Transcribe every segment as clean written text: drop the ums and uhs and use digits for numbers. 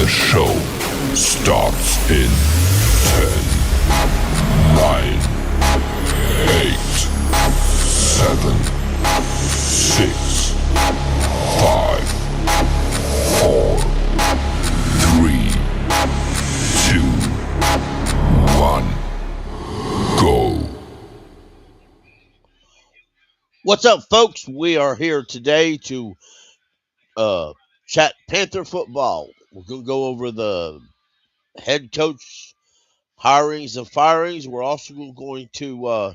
show starts in 10, 9, 8, 7, 6, 5, 4, 3, 2, 1, go. What's up, folks? We are here today to chat Panther football. We're going to go over the head coach hirings and firings. We're also going to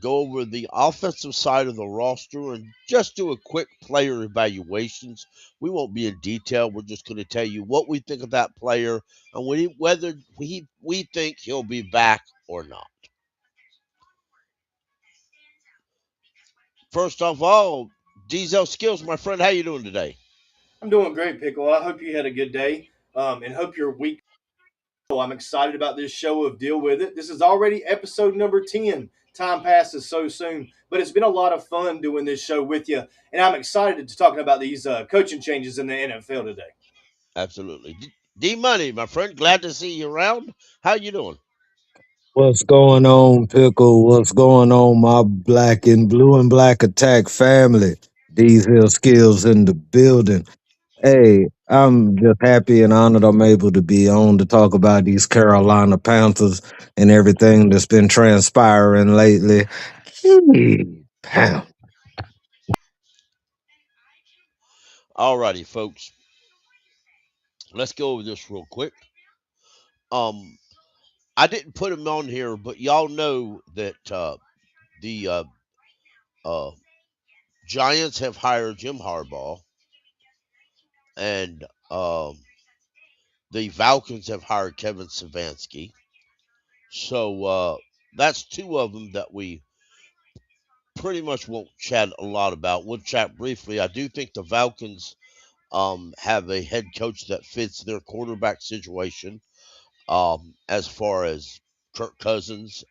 go over the offensive side of the roster and just do a quick player evaluations. We won't be in detail. We're just going to tell you what we think of that player and whether we think he'll be back or not. First of all, Diesel Skills, my friend, how you doing today? I'm doing great, Pickle. I hope you had a good day and hope your week. I'm excited about this show of Deal With It. This is already episode number 10. Time passes so soon, but it's been a lot of fun doing this show with you, and I'm excited to talking about these coaching changes in the NFL today. Absolutely. D Money, my friend, glad to see you around. How you doing? What's going on, Pickle? What's going on, my black and blue and black attack family? These here skills in the building. Hey, I'm just happy and honored I'm able to be on to talk about these Carolina Panthers and everything that's been transpiring lately. Pound. Alrighty, folks. Let's go over this real quick. Um, I didn't put him on here, but y'all know that the uh, Giants have hired Jim Harbaugh, and the Falcons have hired Kevin Stefanski. So that's two of them that we pretty much won't chat a lot about. We'll chat briefly. I do think the Falcons have a head coach that fits their quarterback situation, as far as Kirk Cousins,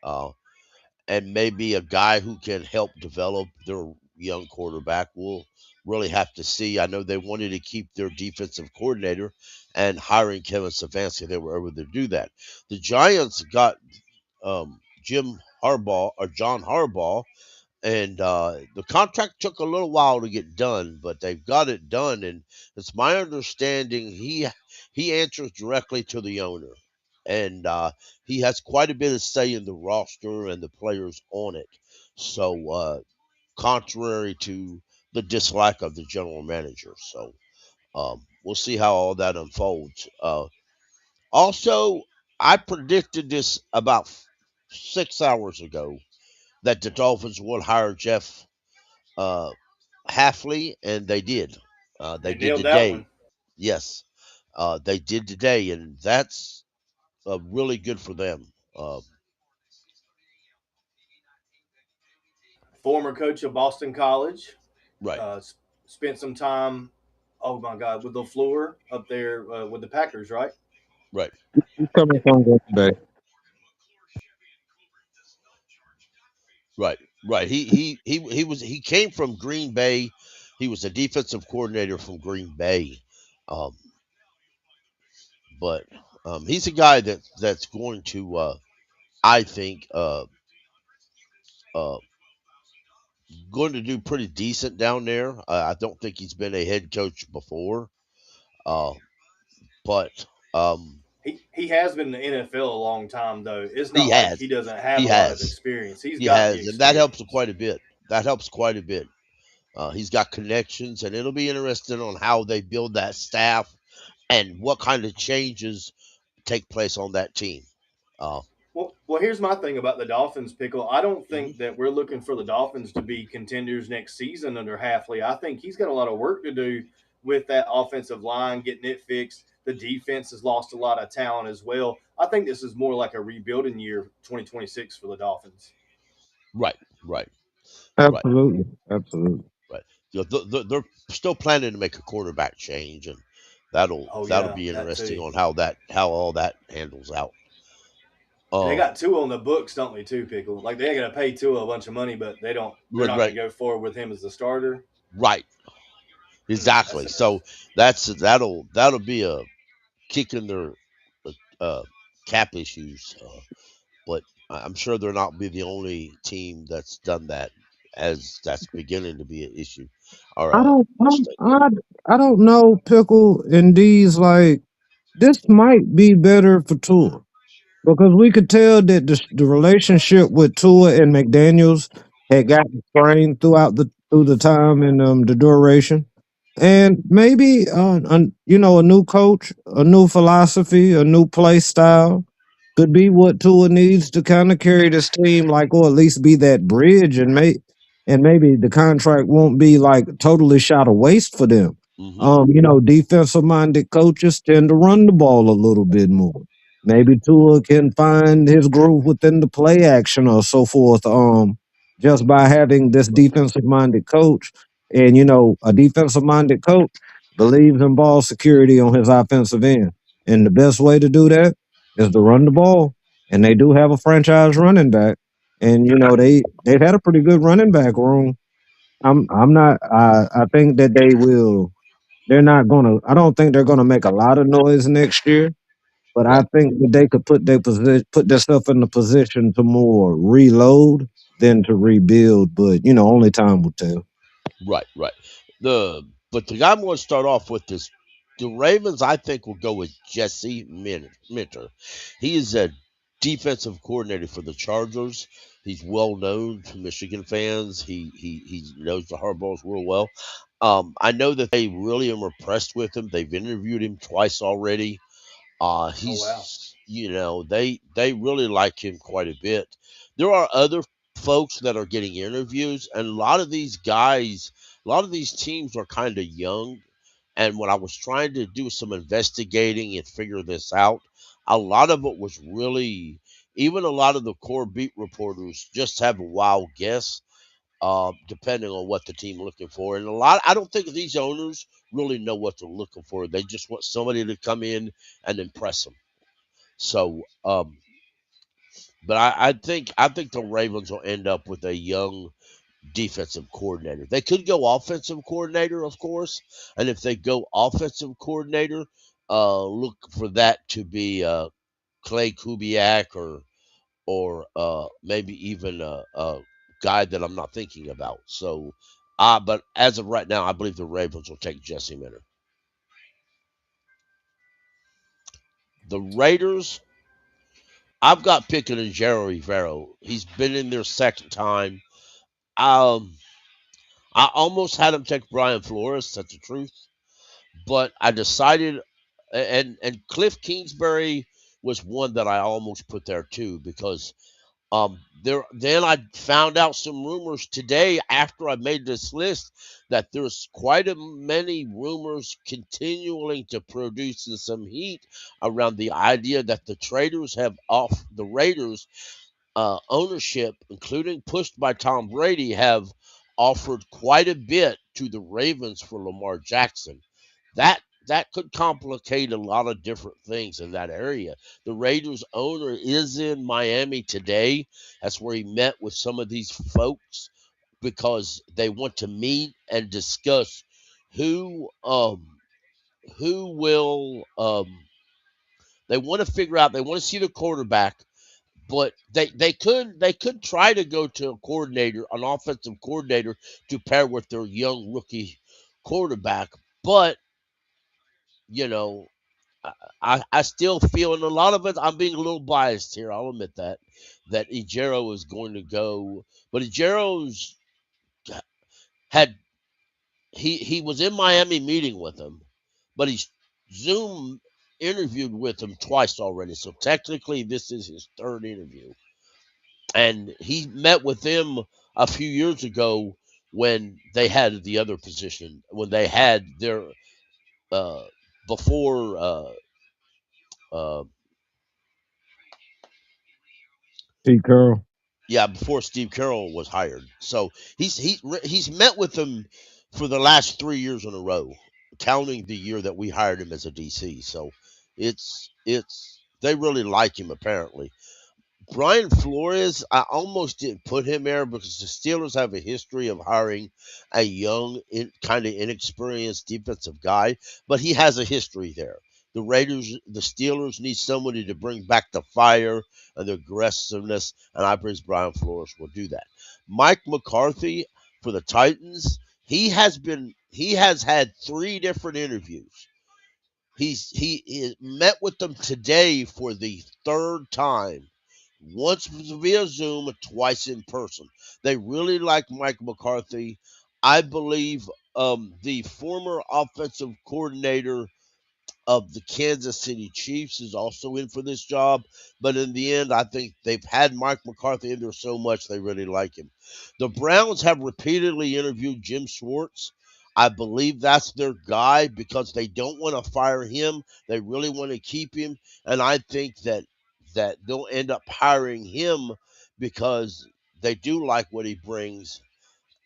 and maybe a guy who can help develop their young quarterback. We'll really have to see. I know they wanted to keep their defensive coordinator, and hiring Kevin Stefanski, they were able to do that. The Giants got Jim Harbaugh or John Harbaugh, and the contract took a little while to get done, but they've got it done. And it's my understanding he answers directly to the owner, and he has quite a bit of say in the roster and the players on it. So contrary to the dislike of the general manager, so we'll see how all that unfolds. Also, I predicted this about 6 hours ago that the Dolphins would hire Jeff uh, Halfley, and they did. They They did nailed that today. one. Yes, they did today, and that's really good for them. Former coach of Boston College, Right, uh, spent some time. Oh my God, with LaFleur up there with the Packers, right? right, He's coming from Green Bay. right, right. He came from Green Bay. He was a defensive coordinator from Green Bay, um, but he's a guy that's going to, I think, uh, going to do pretty decent down there. I don't think he's been a head coach before, uh, but um, He has been in the NFL a long time though. It's he not like has, he doesn't have he a lot of has, experience. He's he got the has, and that helps experience. quite a bit. That helps quite a bit. He's got connections, and it'll be interesting on how they build that staff and what kind of changes take place on that team. Uh, Well, here's my thing about the Dolphins, Pickle. I don't mhm. think that we're looking for the Dolphins to be contenders next season under Halfley. I think he's got a lot of work to do with that offensive line, getting it fixed. The defense has lost a lot of talent as well. I think this is more like a rebuilding year, 2026 for the Dolphins. Right, right, right, Absolutely. Absolutely. right. They're still planning to make a quarterback change, and Oh that'll yeah, be that interesting too. on how all that handles out. And they Uh, got Tua on the books, don't they, too, Pickle? Like they got to pay Tua a bunch of money, but they don't. They're right, not going right, to go forward with him as the starter. right, That's exactly. interesting. So that'll be a kicking their uh, cap issues. But I'm sure they're not be the only team that's done that, as that's beginning to be an issue. Or I don't, I don't, mistake. I don't know, Pickle and D's like this might be better for Tua. Because we could tell that the relationship with Tua and McDaniels had gotten strained through the time and the duration, and maybe a new coach, a new philosophy, a new play style could be what Tua needs to kind of carry this team, like, or at least be that bridge, and maybe the contract won't be like totally shot of waste for them. Hmm. Defensive minded coaches tend to run the ball a little bit more. Maybe Tua can find his groove within the play action or so forth. Just by having this defensive minded coach, and a defensive minded coach believes in ball security on his offensive end, and the best way to do that is to run the ball. And they do have a franchise running back, and they've had a pretty good running back room. I'm not. I think that they will. They're not gonna. I don't think they're gonna make a lot of noise next year, but I Right. think that they could put themselves in the position to more reload than to rebuild. But only time will tell. Right. Right. But the guy I'm going to start off with is the Ravens. I think will go with Jesse Minter. He is a defensive coordinator for the Chargers. He's well known to Michigan fans. He knows the Harbaughs real well. I know that they really are impressed with him. They've interviewed him twice already. Oh wow. They really like him quite a bit. There are other folks that are getting interviews, and a lot of these teams are kind of young. And when I was trying to do some investigating and figure this out, a lot of it was really, even a lot of the core beat reporters just have a wild guess, depending on what the team looking for. And I don't think these owners really know what they're looking for. They just want somebody to come in and impress them. So, but I think the Ravens will end up with a young defensive coordinator. They could go offensive coordinator, of course, and if they go offensive coordinator, look for that to be Clay Kubiak or maybe even a guy that I'm not thinking about. So, but as of right now, I believe the Ravens will take Jesse Minter. The Raiders, I've got picking Ejiro Evero. He's been in there second time. Um, I almost had him take Brian Flores. That's the truth, but I decided, and Cliff Kingsbury was one that I almost put there too because there then I found out some rumors today after I made this list that there's quite a many rumors continuing to produce some heat around the idea that the traders have off the Raiders ownership, including pushed by Tom Brady, have offered quite a bit to the Ravens for Lamar Jackson. That that could complicate a lot of different things in that area. The Raiders owner is in Miami today. That's where he met with some of these folks because they want to meet and discuss who who will they want to figure out, they want to see the quarterback, but they could try to go to a coordinator, an offensive coordinator, to pair with their young rookie quarterback. But you know, I still feel, and a lot of it, I'm being a little biased here. I'll admit that Ejiro is going to go, but Ejiro's had he was in Miami meeting with him, but he's Zoom interviewed with him twice already. So technically, this is his third interview. And he met with them a few years ago when they had the other position, when they had their uh, before uh, Pete Carroll. yeah, before Steve Carroll was hired. So he's met with them for the last 3 years in a row, counting the year that we hired him as a DC. So it's they really like him apparently. Brian Flores, I almost didn't put him there because the Steelers have a history of hiring a young, kind of inexperienced defensive guy, but he has a history there. The Steelers need somebody to bring back the fire and the aggressiveness, and I believe Brian Flores will do that. Mike McCarthy for the Titans, he has had 3 different interviews. He met with them today for the 3rd time. Once via Zoom, twice in person. They really like Mike McCarthy. I believe the former offensive coordinator of the Kansas City Chiefs is also in for this job. But in the end, I think they've had Mike McCarthy in there so much they really like him. The Browns have repeatedly interviewed Jim Schwartz. I believe that's their guy because they don't want to fire him. They really want to keep him. And I think that they'll end up hiring him because they do like what he brings.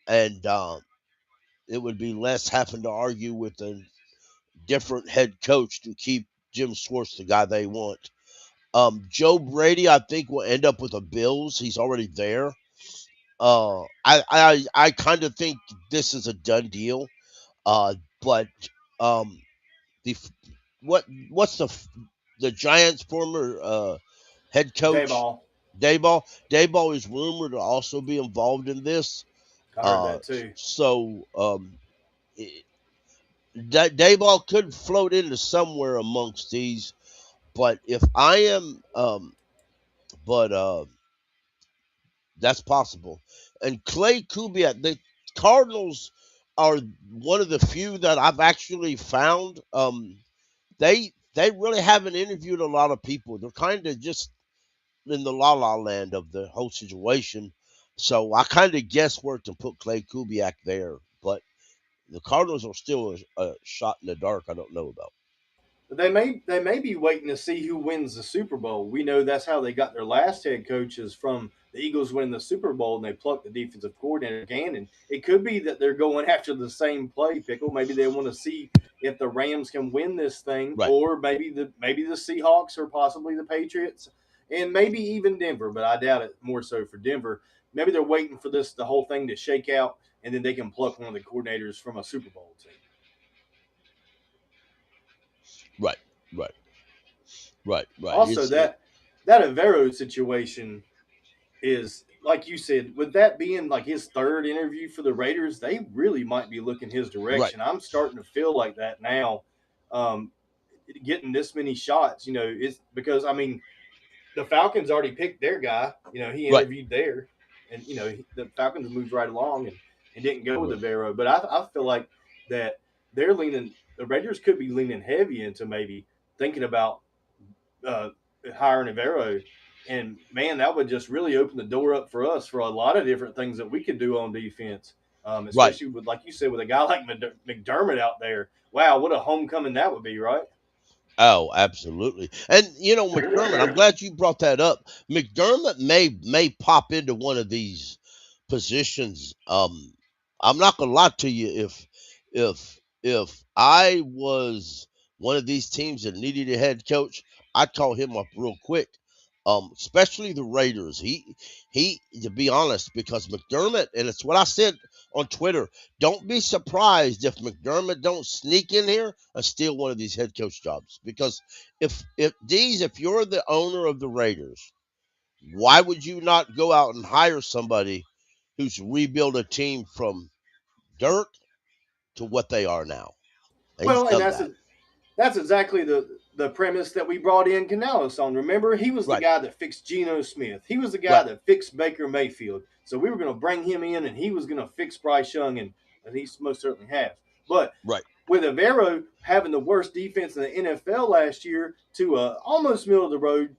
And it would be less having to argue with a different head coach to keep Jim Schwartz the guy they want. Joe Brady, I think, will end up with the Bills. He's already there. I kind of think this is a done deal. But the what's the Giants' former head coach Dayball. Dayball is rumored to also be involved in this. I heard that too. So Dayball could float into somewhere amongst these. But if I am, but that's possible. And Clay Kubiak, the Cardinals are one of the few that I've actually found. They really haven't interviewed a lot of people. They're kind of just in the la la land of the whole situation. So I kind of guessworked and put Clay Kubiak there, but the Cardinals are still a shot in the dark. I don't know about. They may be waiting to see who wins the Super Bowl. We know that's how they got their last head coaches from the Eagles winning the Super Bowl and they plucked the defensive coordinator Gannon. It could be that they're going after the same play, Pickle. Maybe they want to see if the Rams can win this thing, Right. or maybe the Seahawks or possibly the Patriots, and maybe even Denver. But I doubt it more so for Denver. Maybe they're waiting for the whole thing to shake out, and then they can pluck one of the coordinators from a Super Bowl team. Right. Right. Right. Right. Also, that Evero situation is like you said, with that being like his 3rd interview for the Raiders, they really might be looking his Right. direction. I'm starting to feel like that now. Um, Getting this many shots, is because the Falcons already picked their guy. He Right. interviewed there, and the Falcons moved right along and didn't go with Right. Evero. But I feel like that they're leaning. The Raiders could be leaning heavy into maybe thinking about uh, hiring Evero. And man, that would just really open the door up for us for a lot of different things that we could do on defense. Right. Especially with, like you said, with a guy like McDermott out there. Wow, what a homecoming that would be, right? Oh, absolutely. And McDermott, I'm glad you brought that up. McDermott may pop into one of these positions. I'm not gonna lie to you. If I was one of these teams that needed a head coach, I'd call him up real quick. Especially the Raiders. He to be honest, because McDermott, and it's what I said on Twitter. Don't be surprised if McDermott don't sneak in here and steal one of these head coach jobs. Because if you're the owner of the Raiders, why would you not go out and hire somebody who's rebuilt a team from dirt to what they are now? And he's Well, and done that's that. that's exactly the premise that we brought in Canales on. Remember, he was the Right. guy that fixed Geno Smith. He was the guy Right. that fixed Baker Mayfield. So we were going to bring him in, and he was going to fix Bryce Young, and he most certainly has. But Right. with Evero having the worst defense in the NFL last year to almost middle of the road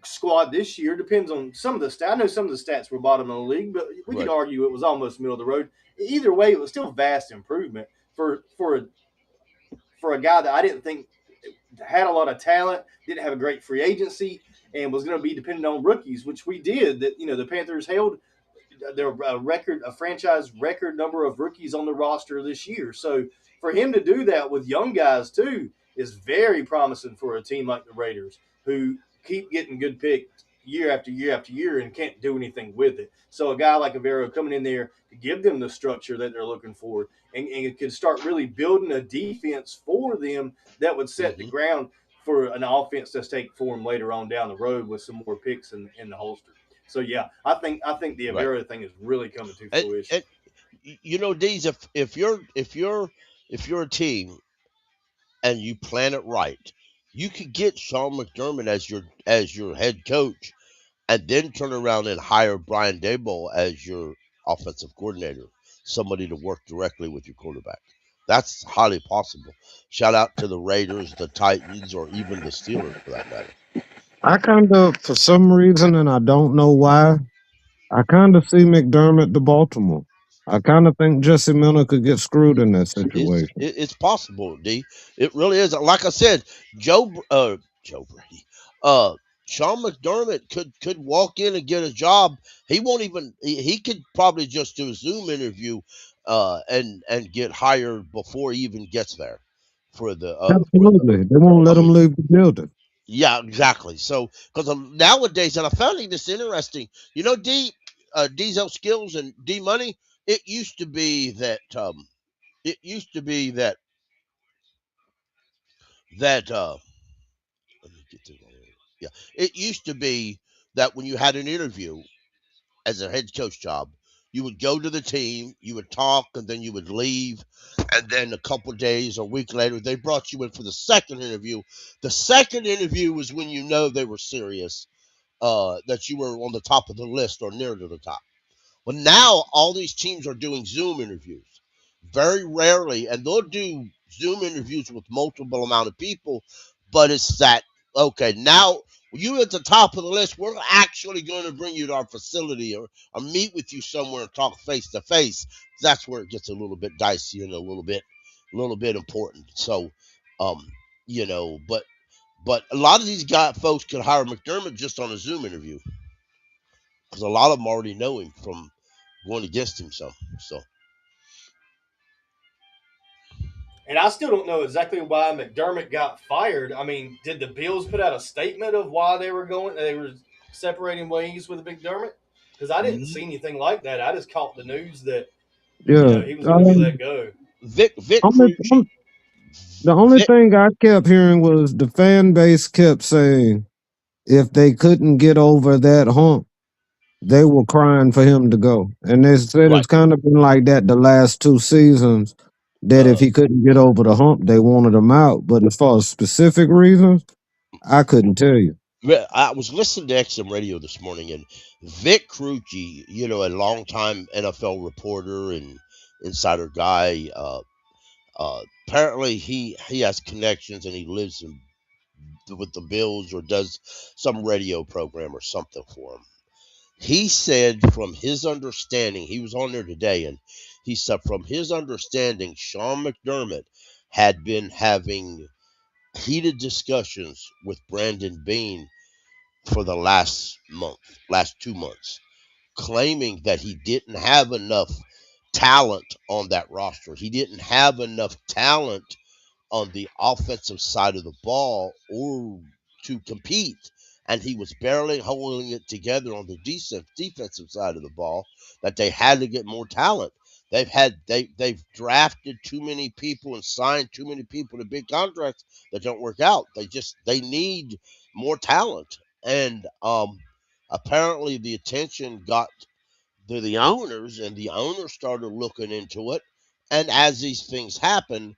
squad this year, depends on some of the stats. I know some of the stats were bottom of the league, but we could Right. argue it was almost middle of the road. Either way, it was still vast improvement for a guy that I didn't think had a lot of talent, didn't have a great free agency, and was going to be dependent on rookies, which we did. That the Panthers held their a franchise record number of rookies on the roster this year. So for him to do that with young guys too is very promising for a team like the Raiders, who keep getting good picks year after year after year and can't do anything with it. So a guy like Evero coming in there to give them the structure that they're looking for and could start really building a defense for them that would set the Hmm. ground for an offense that's take for them later on down the road with some more picks in the holster. So yeah, I think the Right. Evero thing is really coming to And, fruition. and you know, Deez, if you're a team and you plan it right, you could get Sean McDermott as your head coach, and then turn around and hire Brian Daboll as your offensive coordinator, somebody to work directly with your quarterback. That's highly possible. Shout out to the Raiders, the Titans, or even the Steelers for that matter. I kind of, for some reason, and I don't know why, I kind of see McDermott to Baltimore. I kind of think Jesse Miller could get screwed in that situation. It's possible, D. It really is. Like I said, Joe Brady, uh, Sean McDermott could walk in and get a job. He won't even. He could probably just do a Zoom interview, and get hired before he even gets there. For the Absolutely. They won't I let him mean, leave the building. yeah, exactly. So because nowadays, and I found this interesting. You know, Diesel Skills and D Money. It used to be that. It used to be that let me get to yeah. It used to be that when you had an interview as a head coach job, you would go to the team, you would talk, and then you would leave. And then a couple days or a week later, they brought you in for the second interview. The second interview was when you know they were serious, that you were on the top of the list or near to the top. Well, now all these teams are doing Zoom interviews. Very rarely, and they'll do Zoom interviews with multiple amount of people, but it's that okay, now you at the top of the list, we're actually going to bring you to our facility or meet with you somewhere and talk face to face. That's where it gets a little bit dicey and a little bit important. So um, but a lot of these folks could hire McDermott just on a Zoom interview because a lot of them already know him from going against him some. So And I still don't know exactly why McDermott got fired. I mean, did the Bills put out a statement of why they were separating ways with McDermott? Because I didn't see mm, anything like that. I just caught the news that Yeah. he was going to be let go. Vic Only, Crucci, the only Vic, thing I kept hearing was the fan base kept saying if they couldn't get over that hump, they were crying for him to go. And they said right? it's kind of been like that the last two seasons, that if Uh, he couldn't get over the hump, they wanted him out. But as far as specific reasons, I couldn't tell you. I was listening to XM Radio this morning, and Vic Crucci, a longtime NFL reporter and insider guy. Apparently, he has connections, and he lives with the Bills or does some radio program or something for him. He said from his understanding, he was on there today, and he said from his understanding, Sean McDermott had been having heated discussions with Brandon Bean for the last 2 months, claiming that he didn't have enough talent on that roster. He didn't have enough talent on the offensive side of the ball or to compete. And he was barely holding it together on the defensive side of the ball. That they had to get more talent. They've drafted too many people and signed too many people to big contracts that don't work out. They need more talent. And apparently the attention got to the owners, and the owners started looking into it. And as these things happen,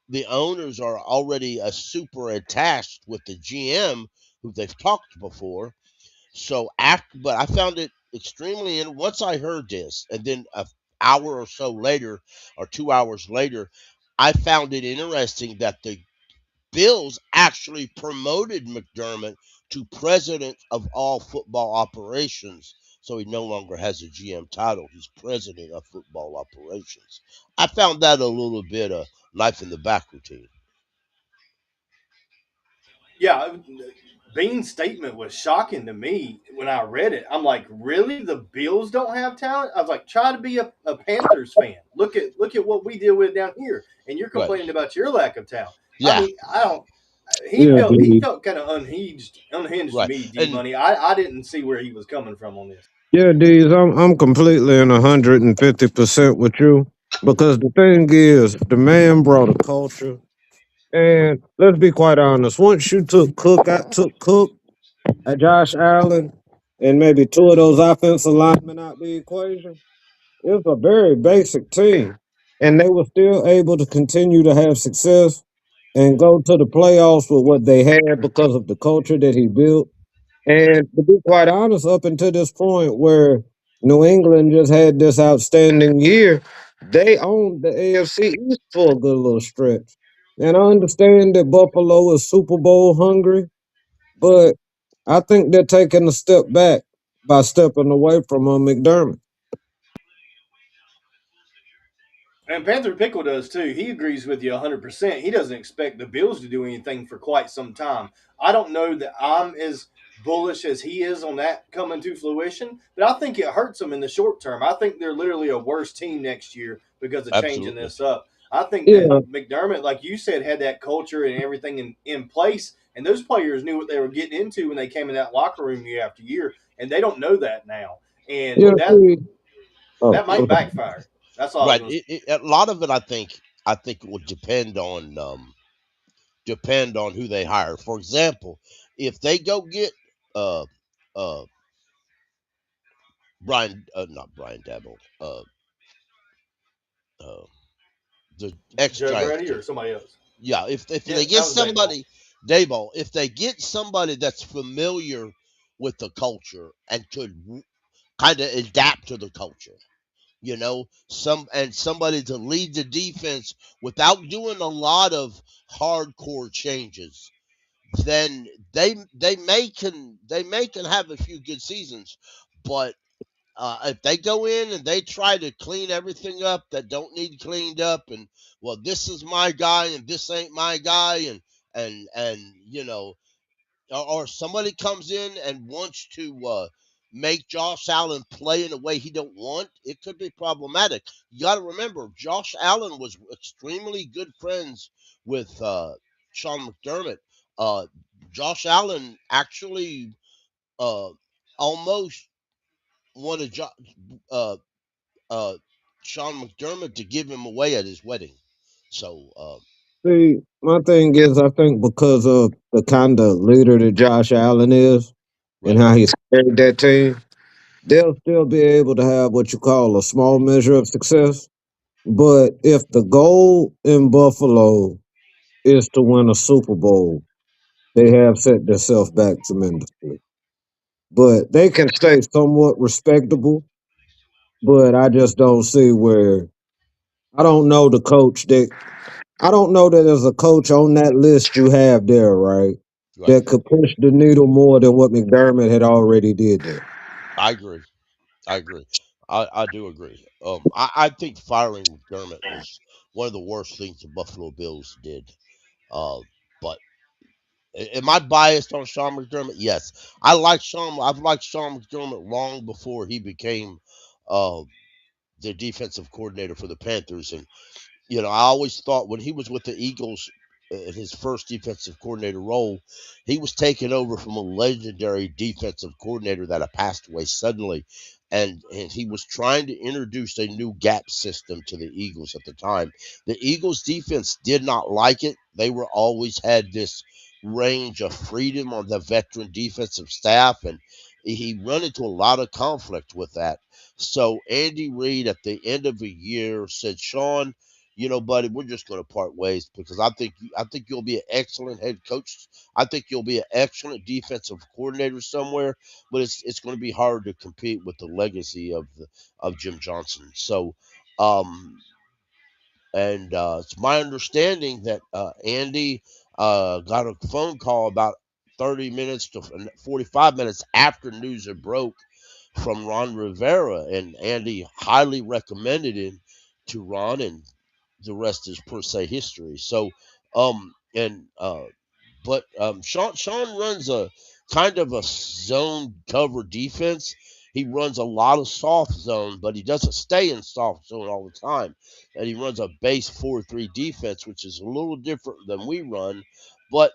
the owners are already super attached with the GM who they've talked before. So but I found it extremely. And once I heard this, and then an hour or so later, or 2 hours later, I found it interesting that the Bills actually promoted McDermott to president of all football operations. So he no longer has a GM title. He's president of football operations. I found that a little bit of life in the back routine. Yeah, Bean's statement was shocking to me when I read it. I'm like, really? The Bills don't have talent? I was like, try to be a Panthers fan. Look at what we deal with down here, and you're Right. complaining about your lack of talent. I Yeah. mean, I don't. Yeah, He D. felt kind of unhinged to Right. me. D And Money. I didn't see where he was coming from on this. Yeah, Deez, I'm completely in 150% with you because the thing is, the man brought a culture, and let's be quite honest. Once you took Cook, Josh Allen, and maybe two of those offensive linemen out the equation, it's a very basic team, and they were still able to continue to have success and go to the playoffs with what they had because of the culture that he built. And to be quite honest, up until this point where New England just had this outstanding year, they owned the AFC East for a good little stretch. And I understand that Buffalo is Super Bowl hungry, but I think they're taking a step back by stepping away from McDermott. And Panther Pickle does too. He agrees with you 100%. He doesn't expect the Bills to do anything for quite some time. I don't know that I'm as bullish as he is on that coming to fruition, but I think it hurts them in the short term. I think they're literally a worse team next year because of changing absolutely. this up. I think that Yeah, McDermott, like you said, had that culture and everything in place, and those players knew what they were getting into when they came in that locker room year after year, and they don't know that now. And yeah, see, oh, that might backfire. That's all I was Right. going to say. A lot of it, I think it would depend on who they hire. For example, if they go get uh uh not Brian Dabble, uh the ex Joe Giants. Brady or somebody else. Yeah, if Yeah, they get that was Dayball. somebody, Dayball, if they get somebody that's familiar with the culture and could kind of adapt to the culture, somebody to lead the defense without doing a lot of hardcore changes, then they may can have a few good seasons, but if they go in and they try to clean everything up that don't need cleaned up, and well, this is my guy and this ain't my guy, and or somebody comes in and wants to make Josh Allen play in a way he don't want, it could be problematic. You got to remember, Josh Allen was extremely good friends with Sean McDermott. Uh, Josh Allen actually uh, almost wanted uh, uh, Sean McDermott to give him away at his wedding. So, see, my thing is, I think because of the kind of leader that Josh Allen is and right, how he's carried that team, they'll still be able to have what you call a small measure of success. But if the goal in Buffalo is to win a Super Bowl, they have set themselves back tremendously. But they can stay somewhat respectable. But I just don't see where I don't know the coach that I don't know that there's a coach on that list you have there, right? right. That could push the needle more than what McDermott had already did there. I agree. I agree. I do agree. I think firing McDermott was one of the worst things the Buffalo Bills did. Uh, but am I biased on Sean McDermott? Yes. I've liked Sean McDermott long before he became uh, the defensive coordinator for the Panthers, and I always thought when he was with the Eagles in his first defensive coordinator role, he was taking over from a legendary defensive coordinator that had passed away suddenly. And he was trying to introduce a new gap system to the Eagles at the time. The Eagles defense did not like it. They were always had this range of freedom on the veteran defensive staff, and he run into a lot of conflict with that. So Andy Reid at the end of the year said, Sean, buddy, we're just going to part ways because I think you'll be an excellent head coach. I think you'll be an excellent defensive coordinator somewhere, but it's going to be hard to compete with the legacy of Jim Johnson. So, um, and it's my understanding that Andy got a phone call about 30 minutes to 45 minutes after news had broke from Ron Rivera, and Andy highly recommended him to Ron, and the rest is per se history. So, and but Sean runs a kind of a zone cover defense. He runs a lot of soft zone, but he doesn't stay in soft zone all the time. And he runs a base 4-3 defense, which is a little different than we run. But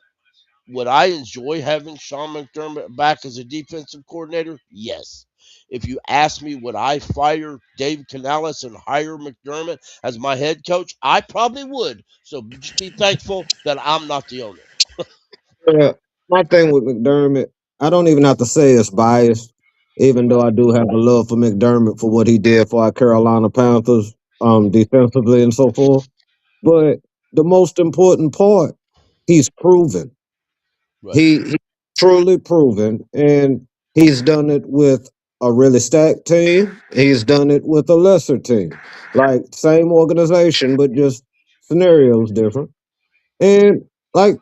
would I enjoy having Sean McDermott back as a defensive coordinator? Yes. If you ask me, would I fire Dave Canales and hire McDermott as my head coach? I probably would. So just be thankful that I'm not the owner. Yeah, my thing with McDermott, I don't even have to say it's biased, even though Right. I do have a love for McDermott for what he did for our Carolina Panthers, defensively and so forth. But the most important part, he's proven. Right. He truly proven, and he's done it with a really stacked team. He's done it with a lesser team, like same organization, but just scenarios different. And like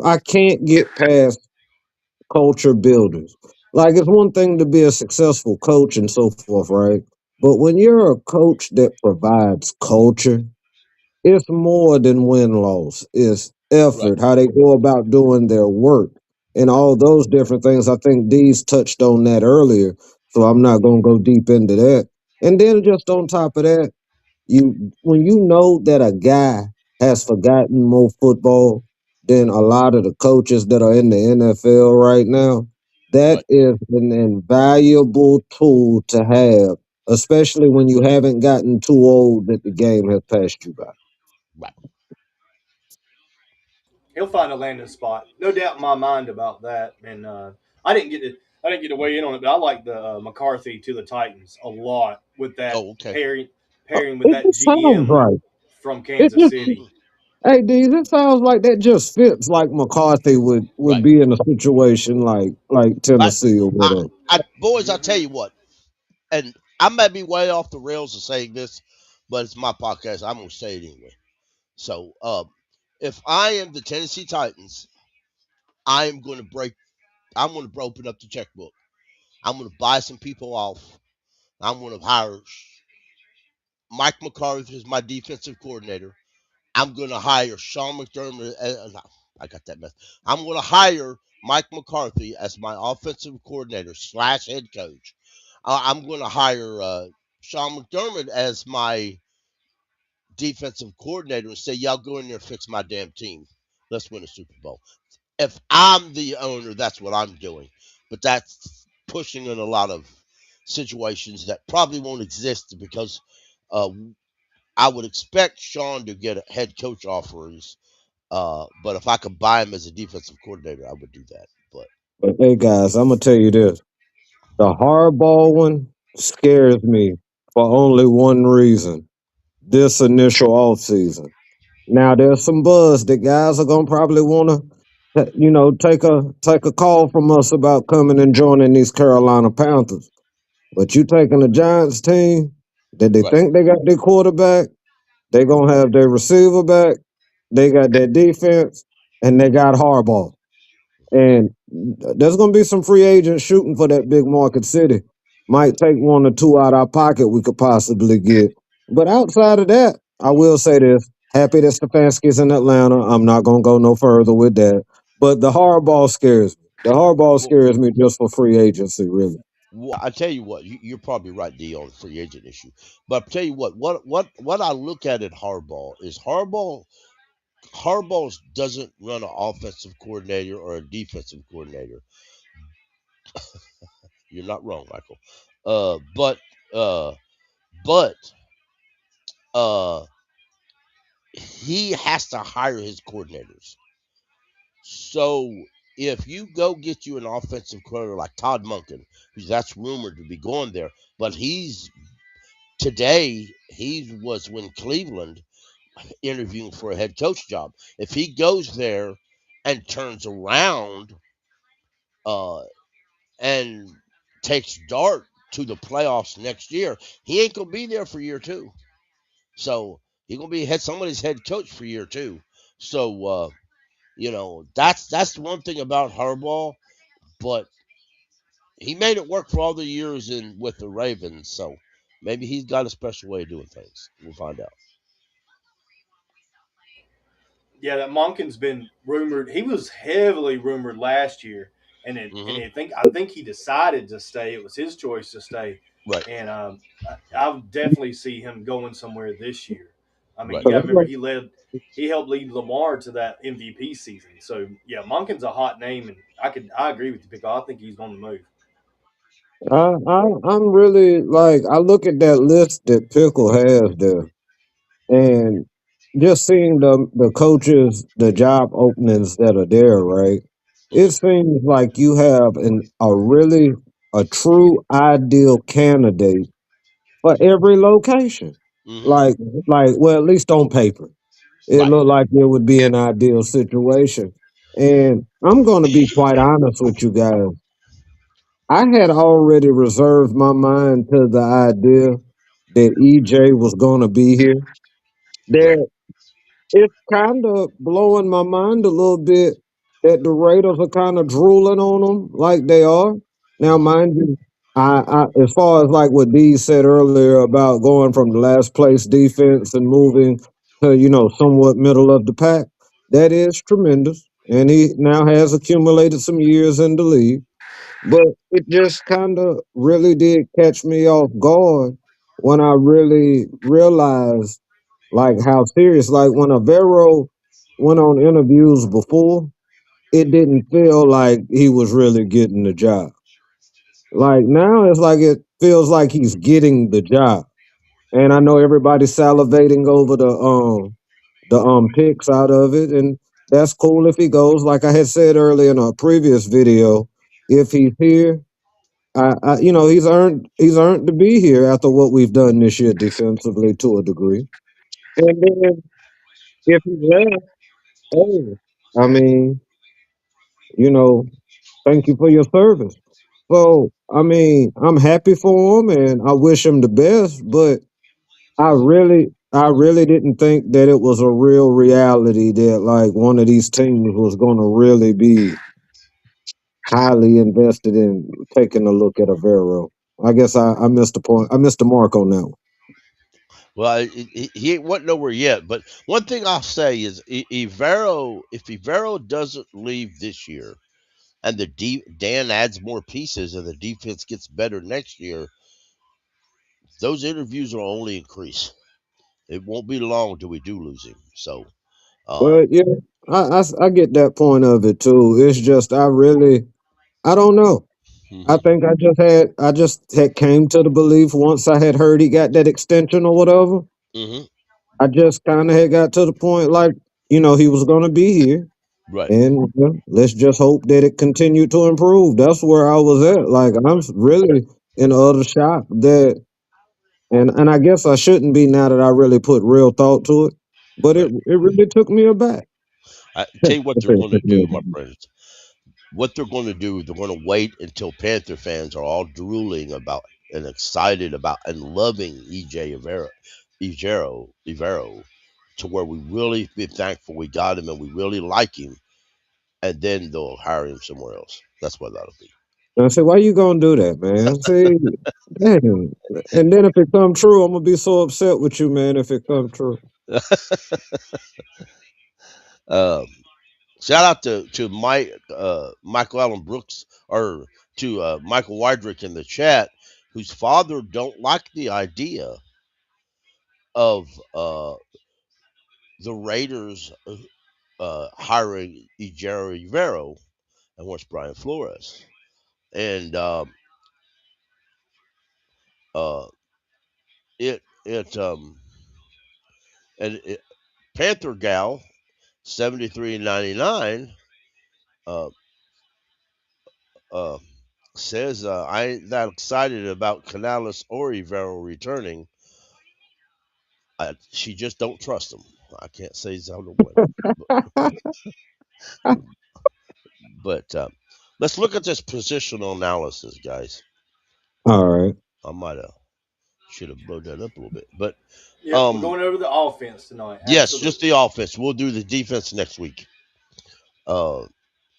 I can't get past culture builders. Like it's one thing to be a successful coach and so forth, right? But when you're a coach that provides culture, it's more than win loss. It's Right. effort, how they go about doing their work, and all those different things. I think Dee's touched on that earlier, so I'm not gonna go deep into that. And then just on top of that, you when you know that a guy has forgotten more football than a lot of the coaches that are in the NFL right now, that Right. is an invaluable tool to have, especially when you haven't gotten too old that the game has passed you by. Right. He'll find a landing spot, no doubt in my mind about that. And I didn't get to I didn't get to weigh in on it, but I like the McCarthy to the Titans a lot with that Oh, okay. pairing with It that just sounds GM right. from It Kansas just City. Hey Deez, it sounds like that just fits like McCarthy would Right. be in a situation like I, Tennessee or I, whatever. boys, I tell you what, and I may be way off the rails of saying this, but it's my podcast. I'm gonna say it anyway. So, if I am the Tennessee Titans, I am going to break. I'm going to open up the checkbook. I'm going to buy some people off. I'm going to hire Mike McCarthy as my defensive coordinator. I'm going to hire Sean McDermott. I got that mess. I'm going to hire Mike McCarthy as my offensive coordinator slash head coach. I'm going to hire Sean McDermott as my defensive coordinator and say, y'all go in there and fix my damn team. Let's win a Super Bowl. If I'm the owner, that's what I'm doing. But that's pushing in a lot of situations that probably won't exist because uh, I would expect Sean to get head coach offers. But if I could buy him as a defensive coordinator, I would do that. But But hey guys, I'm gonna tell you this. The hardball one scares me for only one reason. This initial off season. Now there's some buzz that guys are gonna probably wanna take a call from us about coming and joining these Carolina Panthers. But you taking a Giants team that they right, think they got their quarterback, they gonna have their receiver back, they got their defense, and they got Harbaugh. And there's going to be some free agents shooting for that big market city. Might take one or two out our pocket we could possibly get. But outside of that, I will say this. Happy that Stefanski's in Atlanta. I'm not going to go no further with that. But the hardball scares me. The hardball well, scares me just for free agency, really. I tell you what, you're probably right, D, on the free agent issue. But I tell you what I look at Harbaugh is Harbaugh doesn't run an offensive coordinator or a defensive coordinator. You're not wrong, Michael. Uh, but uh, but he has to hire his coordinators. So if you go get you an offensive coordinator like Todd Monken, who's that's rumored to be going there, but he was when Cleveland interviewing for a head coach job. If he goes there and turns around uh, and takes Dart to the playoffs next year, he ain't gonna be there for year two. So he gonna be somebody's head coach for year two. So that's the one thing about Harbaugh, but he made it work for all the years in with the Ravens. So maybe he's got a special way of doing things. We'll find out. Yeah, that Monken's been rumored. He was heavily rumored last year, Hmm. I think he decided to stay. It was his choice to stay, Right. and I would definitely see him going somewhere this year. I mean, you Right. got to remember he helped lead Lamar to that MVP season. So yeah, Monken's a hot name, and I agree with you, Pickle. I think he's on the move. I'm really like I look at that list that Pickle has there, and just seeing the coaches, the job openings that are there, right? It Hmm. seems like you have a true ideal candidate for every location. Hmm. Like well, at least on paper, it Right. looked like it would be an ideal situation. And I'm going to be quite honest with you guys. I had already reserved my mind to the idea that EJ was going to be here. Right. There, it's kind of blowing my mind a little bit that the Raiders are kind of drooling on them like they are. Now, Hmm. mind you, as far as like what Dee said earlier about going from the last place defense and moving to, somewhat middle of the pack, that is tremendous. And he now has accumulated some years in the league. But it just kind of really did catch me off guard when I really realized like how serious. Like when Avero went on interviews before, it didn't feel like he was really getting the job. Like now, it's like it feels like he's getting the job. And I know everybody's salivating over the picks out of it, and that's cool if he goes. Like I had said earlier in a previous video, if he's here, he's earned to be here after what we've done this year defensively to a degree. And then if he's left, oh, I mean, you know, thank you for your service. So I mean, I'm happy for him and I wish him the best, but I really didn't think that it was a real reality that like one of these teams was going to really be highly invested in taking a look at a Vero. I guess I missed the point. I missed the mark on that one. Well, he ain't went nowhere yet. But one thing I'll say is, Evero, if Evero doesn't leave this year, and Dan adds more pieces, and the defense gets better next year, those interviews will only increase. It won't be long till we do lose him. So, uh, But yeah, I get that point of it too. It's just I don't know. I hmm. think I just had came to the belief once I had heard he got that extension or whatever. Hmm. I just kind of had got to the point like he was going to be here, Right, and let's just hope that it continued to improve. That's where I was at. Like really in utter shock that, and I guess I shouldn't be now that I really put real thought to it, but it right. it really took me aback. I tell you what I they're say it going to took me do, my aback. friends. What they're going to do, they're going to wait until Panther fans are all drooling about and excited about and loving Evero, to where we really be thankful we got him and we really like him, and then they'll hire him somewhere else. That's what that'll be. And I said, why you gonna do that, man? See, dang. And then if it come true, I'm gonna be so upset with you, man. If it come true. um, Shout out to Michael Allen Brooks, or to Michael Wydrick in the chat, whose father don't like the idea of the Raiders hiring Ejiro Evero and what's Brian Flores. And uh, it and it, Panther gal 73.99 uh, uh, says, I ain't that excited about Canales or Evero returning. She just don't trust him. I can't say he's out of one, but, but let's look at this positional analysis, guys. All right. I might have should have blowed that up a little bit, but Yep, we're um, going over the offense tonight. yes, just Absolutely. the offense. We'll do the defense next week. Uh,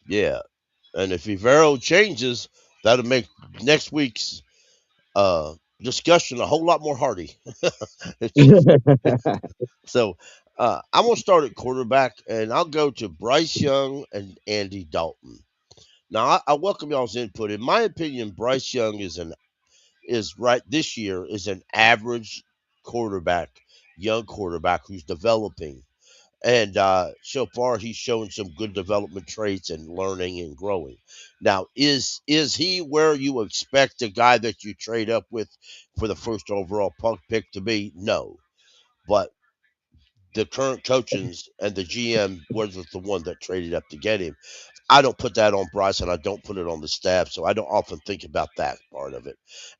yeah, and if Evero changes, that'll make next week's discussion a whole lot more hearty. So I'm gonna start at quarterback, and I'll go to Bryce Young and Andy Dalton. Now I welcome y'all's input. In my opinion, Bryce Young is right this year is an average quarterback young quarterback who's developing. And so far, he's shown some good development traits and learning and growing. Now, is he where you expect a guy that you trade up with for the first overall punk pick to be? No, but the current coaches and the GM was the one that traded up to get him. I don't put that on Bryce, and I don't put it on the staff, so I don't often think about that part of it.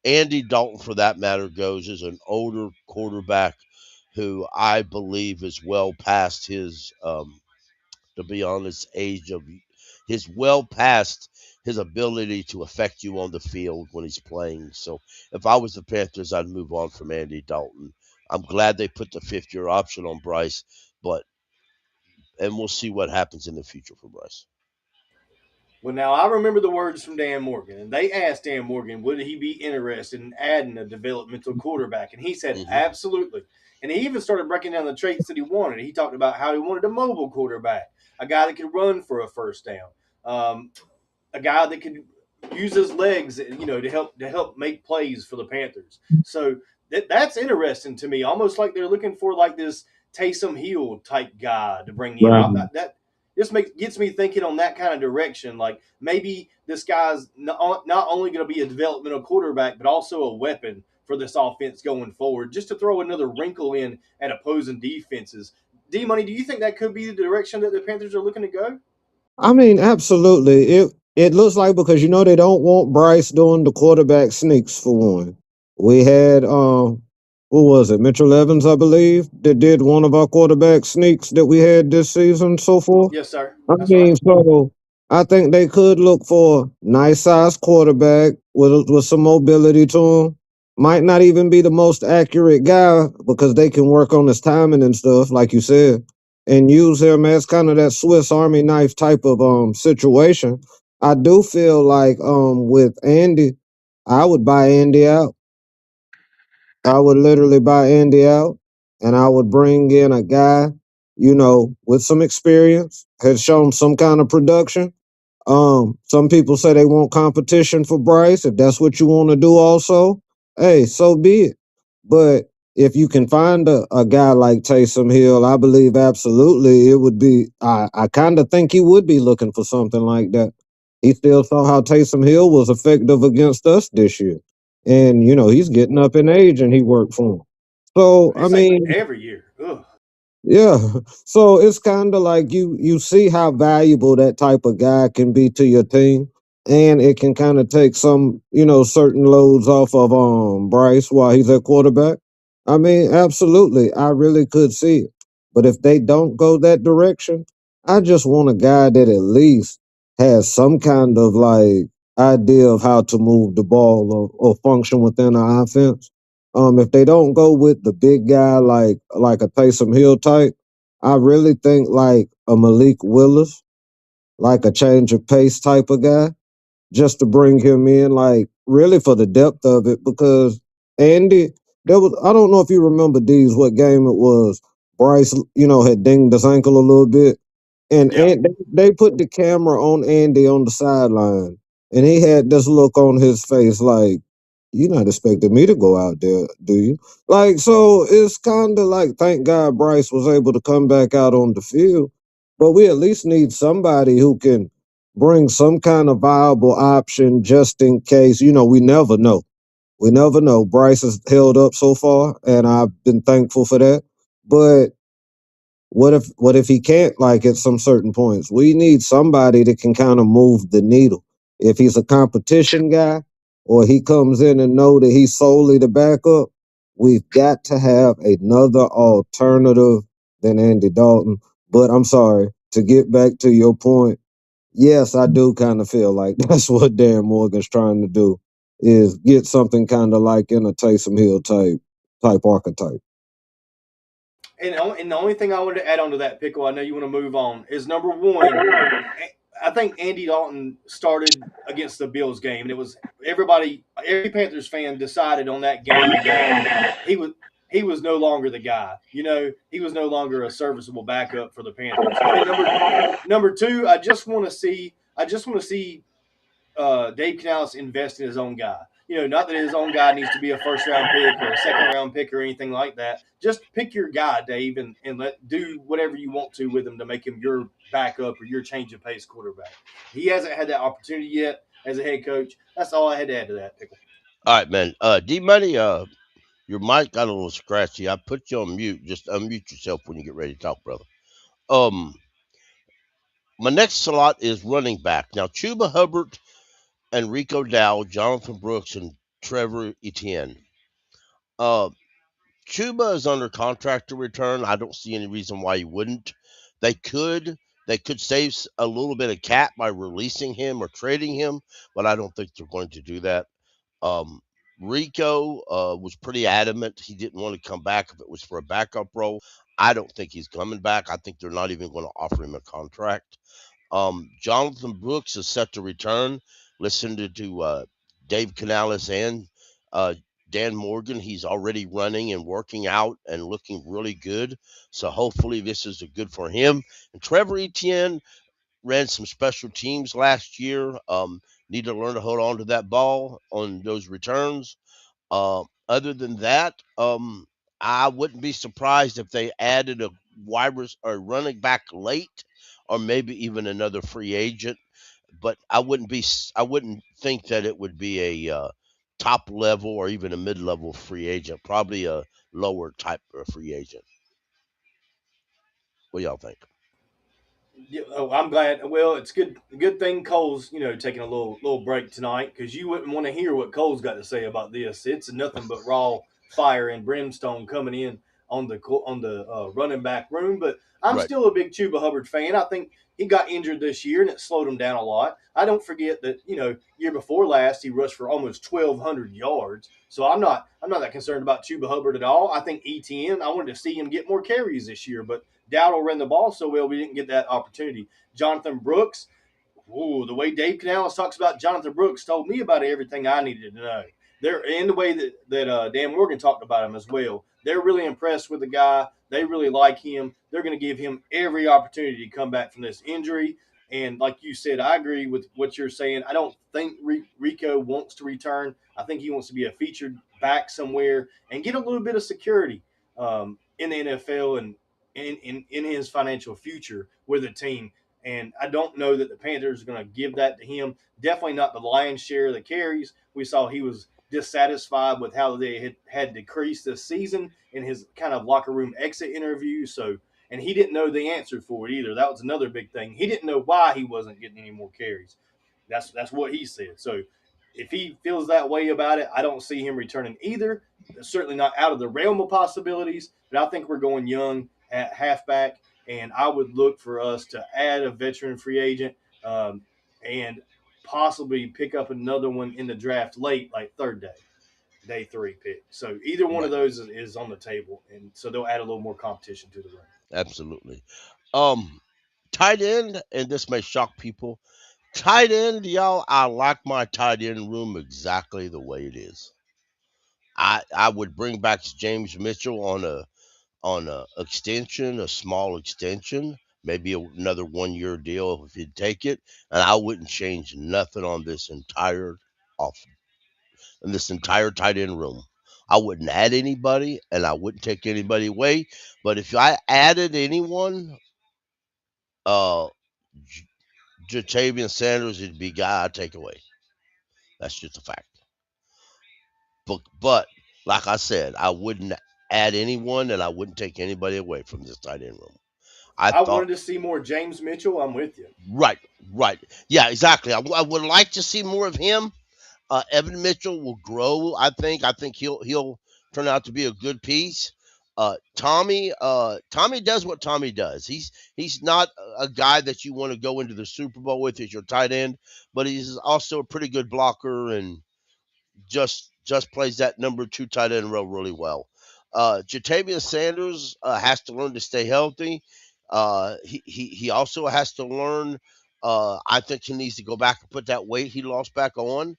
Andy Dalton, for that matter, goes as an older quarterback who I believe is well past his to be honest, age of his well past his ability to affect you on the field when he's playing. So if I was the Panthers, I'd move on from Andy Dalton. I'm glad they put the 5th-year option on Bryce, but and we'll see what happens in the future for Bryce. Well, now I remember the words from Dan Morgan, and they asked Dan Morgan, would he be interested in adding a developmental quarterback? And he said, Hmm. absolutely. And he even started breaking down the traits that he wanted. He talked about how he wanted a mobile quarterback, a guy that could run for a first down, a guy that could use his legs, to help make plays for the Panthers. So that's interesting to me. Almost like they're looking for like this Taysom Hill type guy to bring in. Right. That just gets me thinking on that kind of direction. Like maybe this guy's not only going to be a developmental quarterback, but also a weapon for this offense going forward, just to throw another wrinkle in at opposing defenses. D Money, do you think that could be the direction that the Panthers are looking to go? I mean, absolutely. It looks like because they don't want Bryce doing the quarterback sneaks for one. We had who was it? Mitchell Evans, I believe, that did one of our quarterback sneaks that we had this season so far. Yes, sir. I That's right. mean, so I think they could look for a nice sized quarterback with some mobility to him. Might not even be the most accurate guy because they can work on his timing and stuff, like you said, and use him as kind of that Swiss Army knife type of situation. I do feel like with Andy, I would buy Andy out. I would literally buy Andy out and I would bring in a guy, with some experience, has shown some kind of production. Some people say they want competition for Bryce. If that's what you want to do also, hey, so be it. But if you can find a guy like Taysom Hill, I believe absolutely it would be I kind of think he would be looking for something like that. He still saw how Taysom Hill was effective against us this year. And he's getting up in age and he worked for him. So I It seems like mean, every year. Ugh. yeah. So it's kind of like you see how valuable that type of guy can be to your team, and it can kind of take some certain loads off of Bryce while he's at quarterback. I mean, absolutely, I really could see it. But if they don't go that direction, I just want a guy that at least has some kind of like idea of how to move the ball or function within an offense. If they don't go with the big guy like a Taysom Hill type, I really think like a Malik Willis, like a change of pace type of guy, just to bring him in, like really for the depth of it. Because Andy, there was I don't know if you remember Deeze what game it was. Bryce, had dinged his ankle a little bit, Yeah. and they put the camera on Andy on the sideline, and he had this look on his face like, "You're not expecting me to go out there, do you?" Like, so it's kind of like, thank God Bryce was able to come back out on the field, but we at least need somebody who can bring some kind of viable option just in case. We never know. We never know. Bryce has held up so far, and I've been thankful for that. But what if he can't, like at some certain points? We need somebody that can kind of move the needle. If he's a competition guy or he comes in and know that he's solely the backup, we've got to have another alternative than Andy Dalton. But I'm sorry, to get back to your point, yes, I do kind of feel like that's what Dan Morgan's trying to do is get something kind of like in a Taysom Hill type archetype. And the only thing I wanted to add on to that, Pickle, I know you want to move on, is number one, I think Andy Dalton started against the Bills game, and it was every Panthers fan decided on that game that he was he was no longer the guy. He was no longer a serviceable backup for the Panthers. And then number two, I just want to see Dave Canales invest in his own guy. not that his own guy needs to be a first round pick or a second round pick or anything like that. Just pick your guy, Dave, and let do whatever you want to with him to make him your backup or your change of pace quarterback. He hasn't had that opportunity yet as a head coach. That's all I had to add to that, Pickle. All right, man. D Money, your mic got a little scratchy. I put you on mute. Just unmute yourself when you get ready to talk, brother. Um, my next slot is running back. Now, Chuba Hubbard and Rico Dow, Jonathan Brooks, and Trevor Etienne. Uh, Chuba is under contract to return. I don't see any reason why he wouldn't. They could save a little bit of cap by releasing him or trading him, but I don't think they're going to do that. Um, Rico was pretty adamant he didn't want to come back if it was for a backup role. I don't think he's coming back. I think they're not even going to offer him a contract. Jonathan Brooks is set to return. Listen to Dave Canales and uh, Dan Morgan. He's already running and working out and looking really good. So hopefully this is a good for him. And Trevor Etienne ran some special teams last year. Need to learn to hold on to that ball on those returns. Other than that, I wouldn't be surprised if they added a or running back late, or maybe even another free agent. But I wouldn't think that it would be a top level or even a mid level free agent. Probably a lower type of free agent. What y'all think? Yeah, oh, I'm glad. Well, it's good thing Cole's taking a little break tonight because you wouldn't want to hear what Cole's got to say about this. It's nothing but raw fire and brimstone coming in on the running back room. But I'm Right. still a big Chuba Hubbard fan. I think he got injured this year and it slowed him down a lot. I don't forget that year before last he rushed for almost 1,200 yards. So I'm not that concerned about Chuba Hubbard at all. I think ETN. I wanted to see him get more carries this year, but Dowdle ran the ball so well, we didn't get that opportunity. Jonathan Brooks, ooh, the way Dave Canales talks about Jonathan Brooks told me about everything I needed to know. They're in the way that Dan Morgan talked about him as well. They're really impressed with the guy. They really like him. They're going to give him every opportunity to come back from this injury. And like you said, I agree with what you're saying. I don't think Rico wants to return. I think he wants to be a featured back somewhere and get a little bit of security in the NFL and in his financial future with a team. And I don't know that the Panthers are going to give that to him. Definitely not the lion's share of the carries. We saw he was dissatisfied with how they had decreased this season in his kind of locker room exit interview. So, and he didn't know the answer for it either. That was another big thing. He didn't know why he wasn't getting any more carries. That's what he said. So, if he feels that way about it, I don't see him returning either. Certainly not out of the realm of possibilities, but I think we're going young at halfback, and I would look for us to add a veteran free agent and possibly pick up another one in the draft late, like third day 3 pick. So either one of Right. those is on the table, and so they'll add a little more competition to the run. Absolutely. Um, Tight end, and this may shock people. Tight end, y'all. I like my tight end room exactly the way it is. I would bring back James Mitchell on a extension, a small extension, maybe another 1 year deal if he'd take it, and I wouldn't change nothing on off this entire tight end room. I wouldn't add anybody, and I wouldn't take anybody away. But if I added anyone, uh, J- Jatavian Sanders would be guy I'd take away. That's just a fact. But like I said, I wouldn't add anyone, and I wouldn't take anybody away from this tight end room. I I thought wanted to see more James Mitchell. I'm with you. right, right, yeah, exactly. I would like to see more of him. Evan Mitchell will grow. I think he'll turn out to be a good piece. Tommy does what Tommy does. He's not a guy that you want to go into the Super Bowl with as your tight end, but he's also a pretty good blocker and just plays that number two tight end role really well. Jatavius Sanders has to learn to stay healthy. He also has to learn. I think he needs to go back and put that weight he lost back on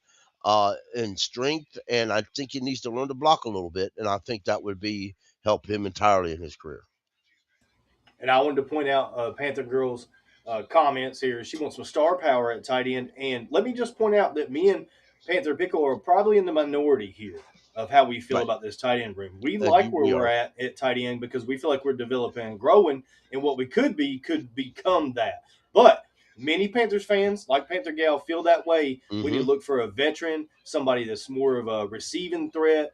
in strength, and I think he needs to learn to block a little bit. And I think that would be help him entirely in his career. And I wanted to point out Panther Girl's comments here. She wants some star power at tight end. And let me just point out that me and Panther Pickle are probably in the minority here of how we feel Right. about this tight end room. We like where We we're are. at tight end because we feel like we're developing and growing, and what we could be could become that. But many Panthers fans, like Panther Gal, feel that way. We need Mm-hmm. to look for a veteran, somebody that's more of a receiving threat,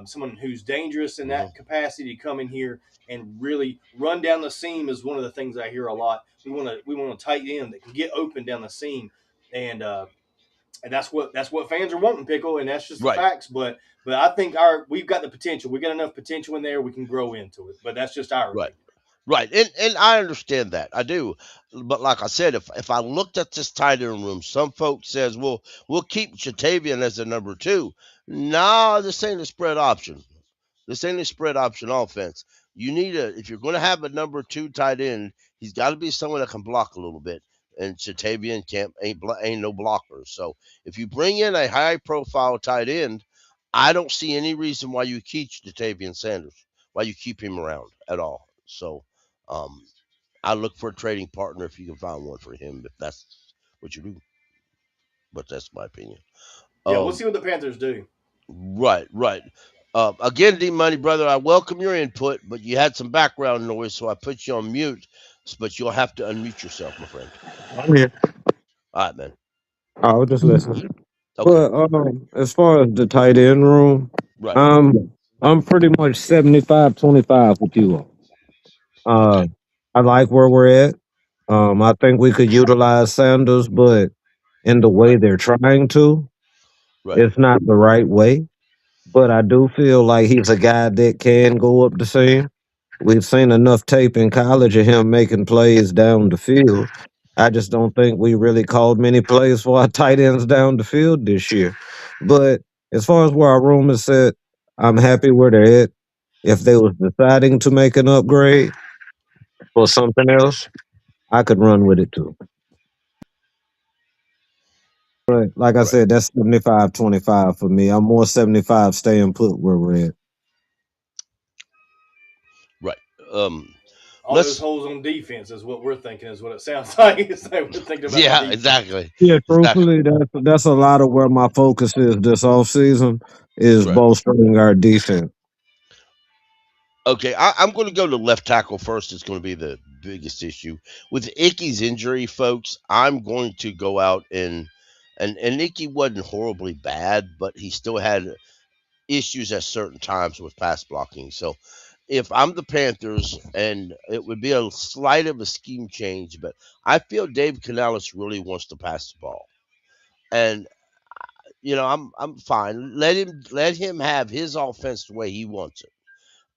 someone who's dangerous in Mm-hmm. that capacity to come in here and really run down the seam is one of the things I hear a lot. We want a tight end that can get open down the seam, and and that's what fans are wanting, Pickle, and that's just the Right. facts. But I think we've got the potential. We got enough potential in there. We can grow into it. But that's just our Right. opinion. Right. And I understand that. I do. But like I said, if I looked at this tight end room, some folks says, well, we'll keep Chatavian as a number two. No, this ain't a spread option. This ain't a spread option offense. You need if you're going to have a number two tight end, he's got to be someone that can block a little bit. And Chatavian ain't no blocker. So if you bring in a high profile tight end, I don't see any reason why you keep Chatavian Sanders, why you keep him around at all. So um, I look for a trading partner if you can find one for him, if that's what you do. But that's my opinion. Yeah, we'll Um, see what the Panthers do. Right, right. Again, D Money, brother, I welcome your input, but you had some background noise, so I put you on mute. But you'll have to unmute yourself, my friend. I'm here. All right, man. I was just listening. Okay, But as far as the tight end room, right, I'm pretty much 75-25 with you all. Uh, I like where we're at. I think we could utilize Sanders, but in the way right, they're trying to, right, it's not the right way. But I do feel like he's a guy that can go up the seam. We've seen enough tape in college of him making plays down the field. I just don't think we really called many plays for our tight ends down the field this year. But as far as where our room is set, I'm happy where they're at. If they was deciding to make an upgrade or something else, I could run with it too. But like I right, said, that's 75-25 for me. I'm more 75 staying put where we're at. right. Um, All those let's. holes on defense is what we're thinking. Is what it sounds like. It's like we're thinking about the Yeah, defense. exactly, Yeah, exactly. truthfully, that's a lot of where my focus is this off season is Right. bolstering our defense. Okay, I'm going to go to left tackle first. It's going to be the biggest issue with Icky's injury, folks. I'm going to go out and Icky wasn't horribly bad, but he still had issues at certain times with pass blocking. So if I'm the Panthers, and it would be a slight of a scheme change, but I feel Dave Canales really wants to pass the ball. And I'm fine. Let him have his offense the way he wants it.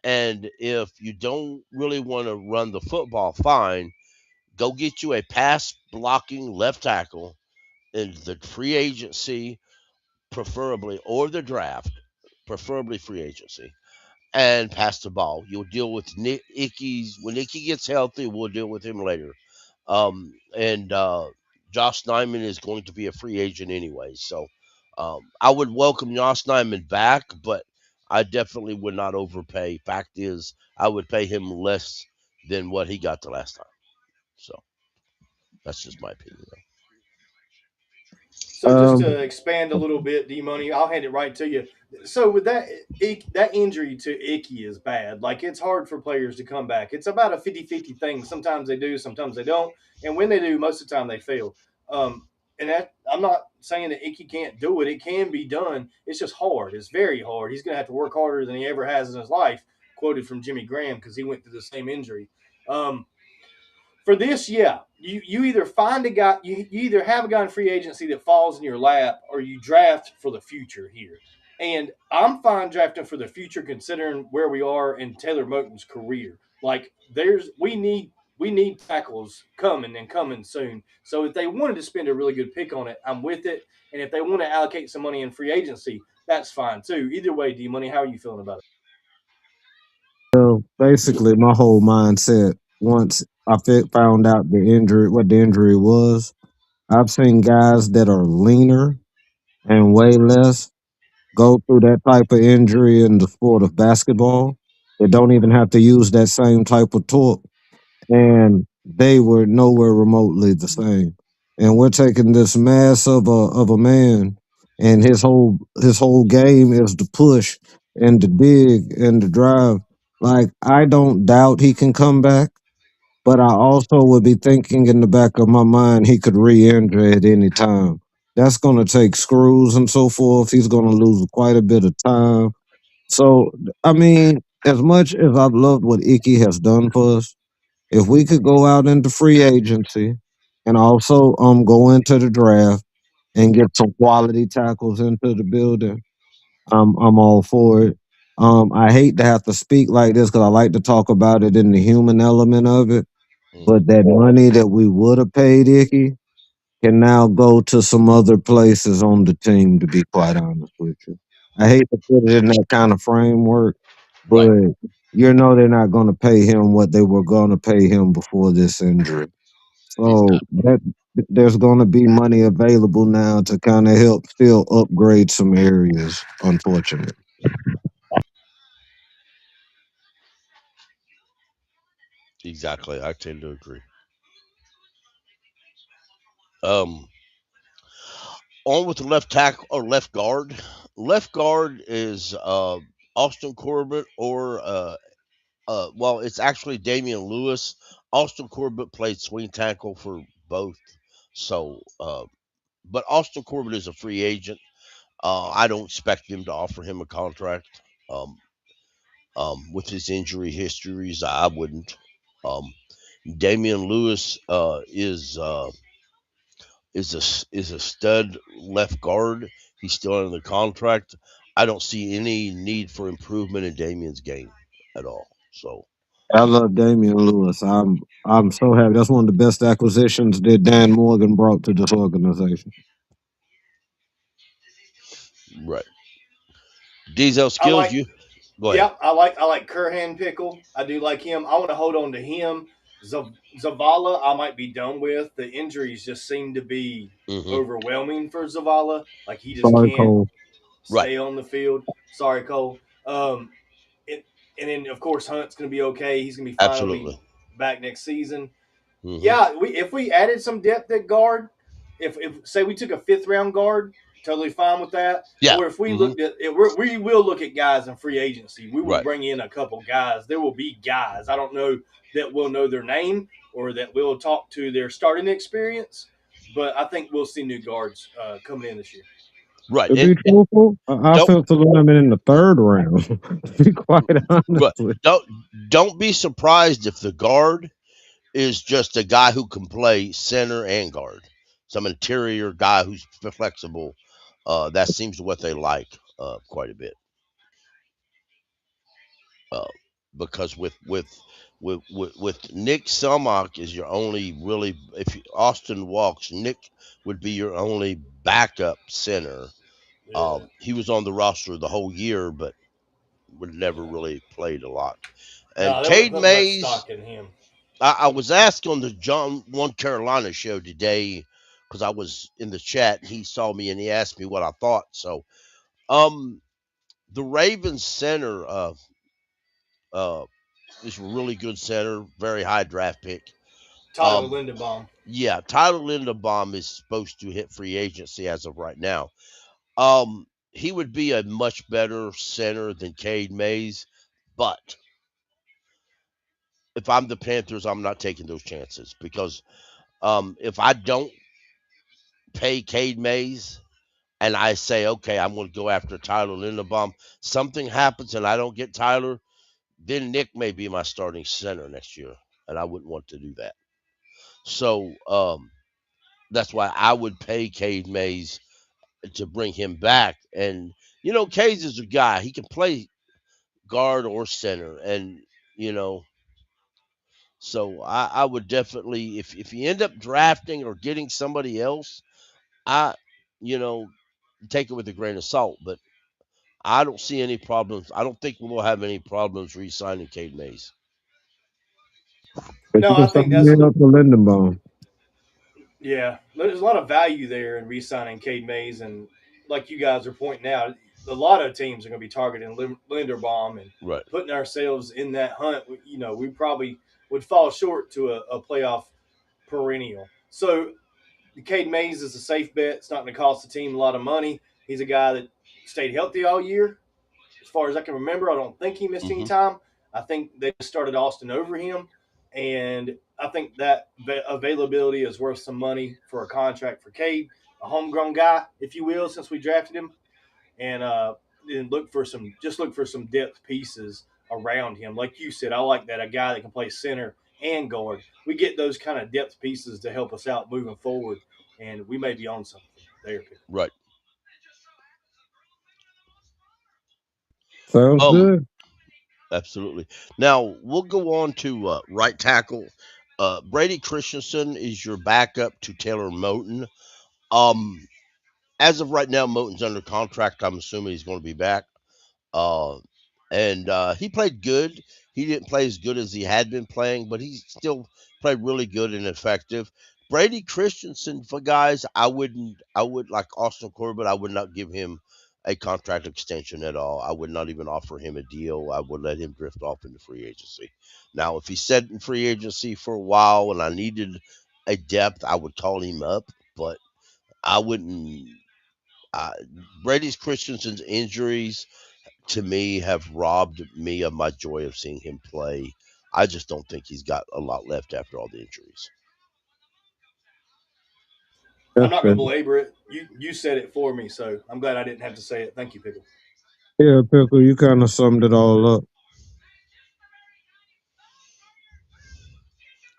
And if you don't really want to run the football, fine. Go get you a pass blocking left tackle in the free agency, preferably, or the draft, preferably free agency, and pass the ball. You'll deal with Icky's when Icky gets healthy. We'll deal with him later. And Josh Nyman is going to be a free agent anyway, so I would welcome Josh Nyman back, but I definitely would not overpay. Fact is, I would pay him less than what he got the last time. So that's just my opinion. So just Um, to expand a little bit, D Money, I'll hand it right to you. So with that injury to Icky is bad. Like it's hard for players to come back. It's about a 50-50 thing. Sometimes they do, sometimes they don't. And when they do, most of the time they fail. And that I'm not saying that Icky can't do it. It can be done. It's just hard. It's very hard. He's gonna have to work harder than he ever has in his life. Quoted from Jimmy Graham because he went through the same injury. Um, for this, yeah, you either find a guy, you either have a guy in free agency that falls in your lap, or you draft for the future here. And I'm fine drafting for the future, considering where we are in Taylor Moton's career. Like we need tackles coming and coming soon. So if they wanted to spend a really good pick on it, I'm with it. And if they want to allocate some money in free agency, that's fine too. Either way, D Money, how are you feeling about it? so basically, my whole mindset once found out what the injury was, I've seen guys that are leaner and way less go through that type of injury in the sport of basketball. They don't even have to use that same type of torque, and they were nowhere remotely the same. And we're taking this mass of a man. and his whole game is to push and to dig and to drive. Like I don't doubt he can come back, but I also would be thinking in the back of my mind he could re-injure at any time. That's going to take screws and so forth. He's going to lose quite a bit of time. So I mean, as much as I've loved what Icky has done for us, if we could go out into free agency and also go into the draft and get some quality tackles into the building, I'm all for it. I hate to have to speak like this because I like to talk about it in the human element of it. Mhm. But that money that we would have paid Icky can now go to some other places on the team. To be quite honest with you, I hate to put it in that kind of framework, Right. but they're not going to pay him what they were going to pay him before this injury. So there's going to be money available now to kind of help still upgrade some areas. Unfortunately, Exactly. I tend to agree. Um, on with the left tackle or left guard. Left guard is Austin Corbett or well, it's actually Damian Lewis. Austin Corbett played swing tackle for both. So, but Austin Corbett is a free agent. I don't expect them to offer him a contract. Um, with his injury histories, I wouldn't. Um, Damian Lewis is a stud left guard. He's still under the contract. I don't see any need for improvement in Damian's game at all. So I love Damian Lewis. I'm so happy. That's one of the best acquisitions that Dan Morgan brought to this organization. right, Diesel I skills. like You go ahead. Yeah, I like Curhan Pickle. I do like him. I want to hold on to him. Zavala, I might be done with. The injuries just seem to be Hmm. overwhelming for Zavala. Like he just Sorry, can't Cole. Right, stay on the field. Sorry, Cole. And, and then of course Hunt's going to be okay. He's going to be fine. He'll be absolutely. back next season. Hmm. Yeah, if we added some depth at guard, if say we took a fifth round guard, totally fine with that. Yeah. Or if we Hmm. looked at it, we will look at guys in free agency. We will Right, bring in a couple guys. There will be guys. I don't know that we'll know their name or that we'll talk to their starting experience, but I think we'll see new guards coming in this year. right, To and be truthful, I don't felt the lineman in the third round. To be quite honest right, with don't be surprised if the guard is just a guy who can play center and guard, some interior guy who's flexible. That seems what they like quite a bit. Uh, because with Nick Selmock is your only really if Austin walks, Nick would be your only backup center. Yeah. He was on the roster the whole year, but would never Yeah. really played a lot. And No, they wouldn't Cade put much Mays, stock in him. I was asked on the John One Carolina show today because I was in the chat. He saw me and he asked me what I thought. So, um, the Ravens center uh, is a really good center, very high draft pick. Tyler Um, Lindenbaum. yeah, Tyler Linderbaum is supposed to hit free agency as of right now. He would be a much better center than Cade Mays, but if I'm the Panthers, I'm not taking those chances because if I don't pay Cade Mays and I say, okay, I'm going to go after Tyler Linderbaum, something happens and I don't get Tyler, then Nick may be my starting center next year, and I wouldn't want to do that. So that's why I would pay Cade Mays to bring him back. And Cade is a guy he can play guard or center, and you know, so I would definitely if you end up drafting or getting somebody else, I you know take it with a grain of salt. But I don't see any problems. I don't think we'll have any problems re-signing Cade Mays. but No, you can I start think that's me up to Lindenbaum. Yeah, there's a lot of value there in re-signing Cade Mays, and like you guys are pointing out, a lot of teams are going to be targeting Linderbaum and Right. putting ourselves in that hunt. We probably would fall short to a playoff perennial. So Cade Mays is a safe bet. It's not going to cost the team a lot of money. He's a guy that stayed healthy all year. As far as I can remember, I don't think he missed any Hmm. time. I think they started Austin over him, and I think that availability is worth some money for a contract for Cade, a homegrown guy, if you will, since we drafted him, and then look for some depth pieces around him. Like you said, I like that, a guy that can play center and guard. We get those kind of depth pieces to help us out moving forward, and we may be on something there, Pickle. Right. Sounds Um. good. Absolutely. Now we'll go on to right tackle. Brady Christensen is your backup to Taylor Moton. Um. As of right now, Moton's under contract. I'm assuming he's going to be back. Uh, and he played good. He didn't play as good as he had been playing, but he still played really good and effective. Brady Christensen, for guys, I would like Austin Corbett. I would not give him a contract extension at all. I would not even offer him a deal. I would let him drift off into free agency. Now, if he sat in free agency for a while and I needed a depth, I would call him up, but I wouldn't. Uh, Brady's Christensen's injuries to me have robbed me of my joy of seeing him play. I just don't think he's got a lot left after all the injuries. I'm not going to Definitely. belabor it. You said it for me, so I'm glad I didn't have to say it. Thank you, Pickle. Yeah, Pickle, you kind of summed it all up.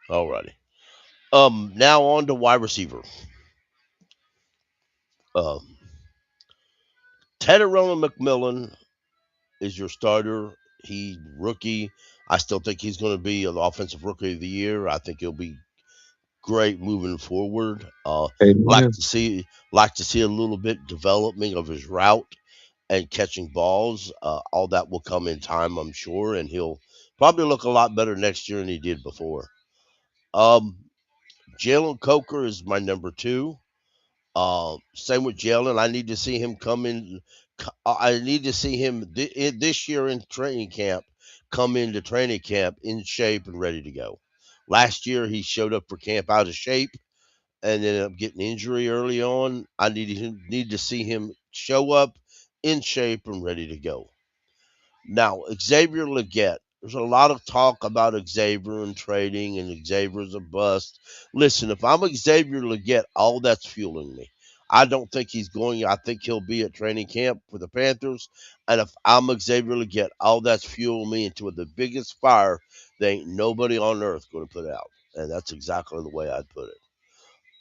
Alrighty. Now on to wide receiver. Um, Tedderona McMillan is your starter. He rookie. I still think he's going to be an offensive rookie of the year. I think he'll be great moving forward. Amen. Like to see a little bit development of his route and catching balls. All that will come in time, I'm sure, and he'll probably look a lot better next year than he did before. Um, Jalen Coker is my number two. Same with Jalen. I need to see him come in. I need to see him this year in training camp, come into training camp in shape and ready to go. Last year he showed up for camp out of shape and ended up getting injury early on. I need to see him show up in shape and ready to go. Now, Xavier Leggett. There's a lot of talk about Xavier and trading, and Xavier's a bust. Listen, if I'm Xavier Leggett, all that's fueling me. I don't think he's going. I think he'll be at training camp for the Panthers. And if I'm Xavier Leggett, all that's fueling me into the biggest fire that ain't nobody on earth going to put out. And that's exactly the way I'd put it.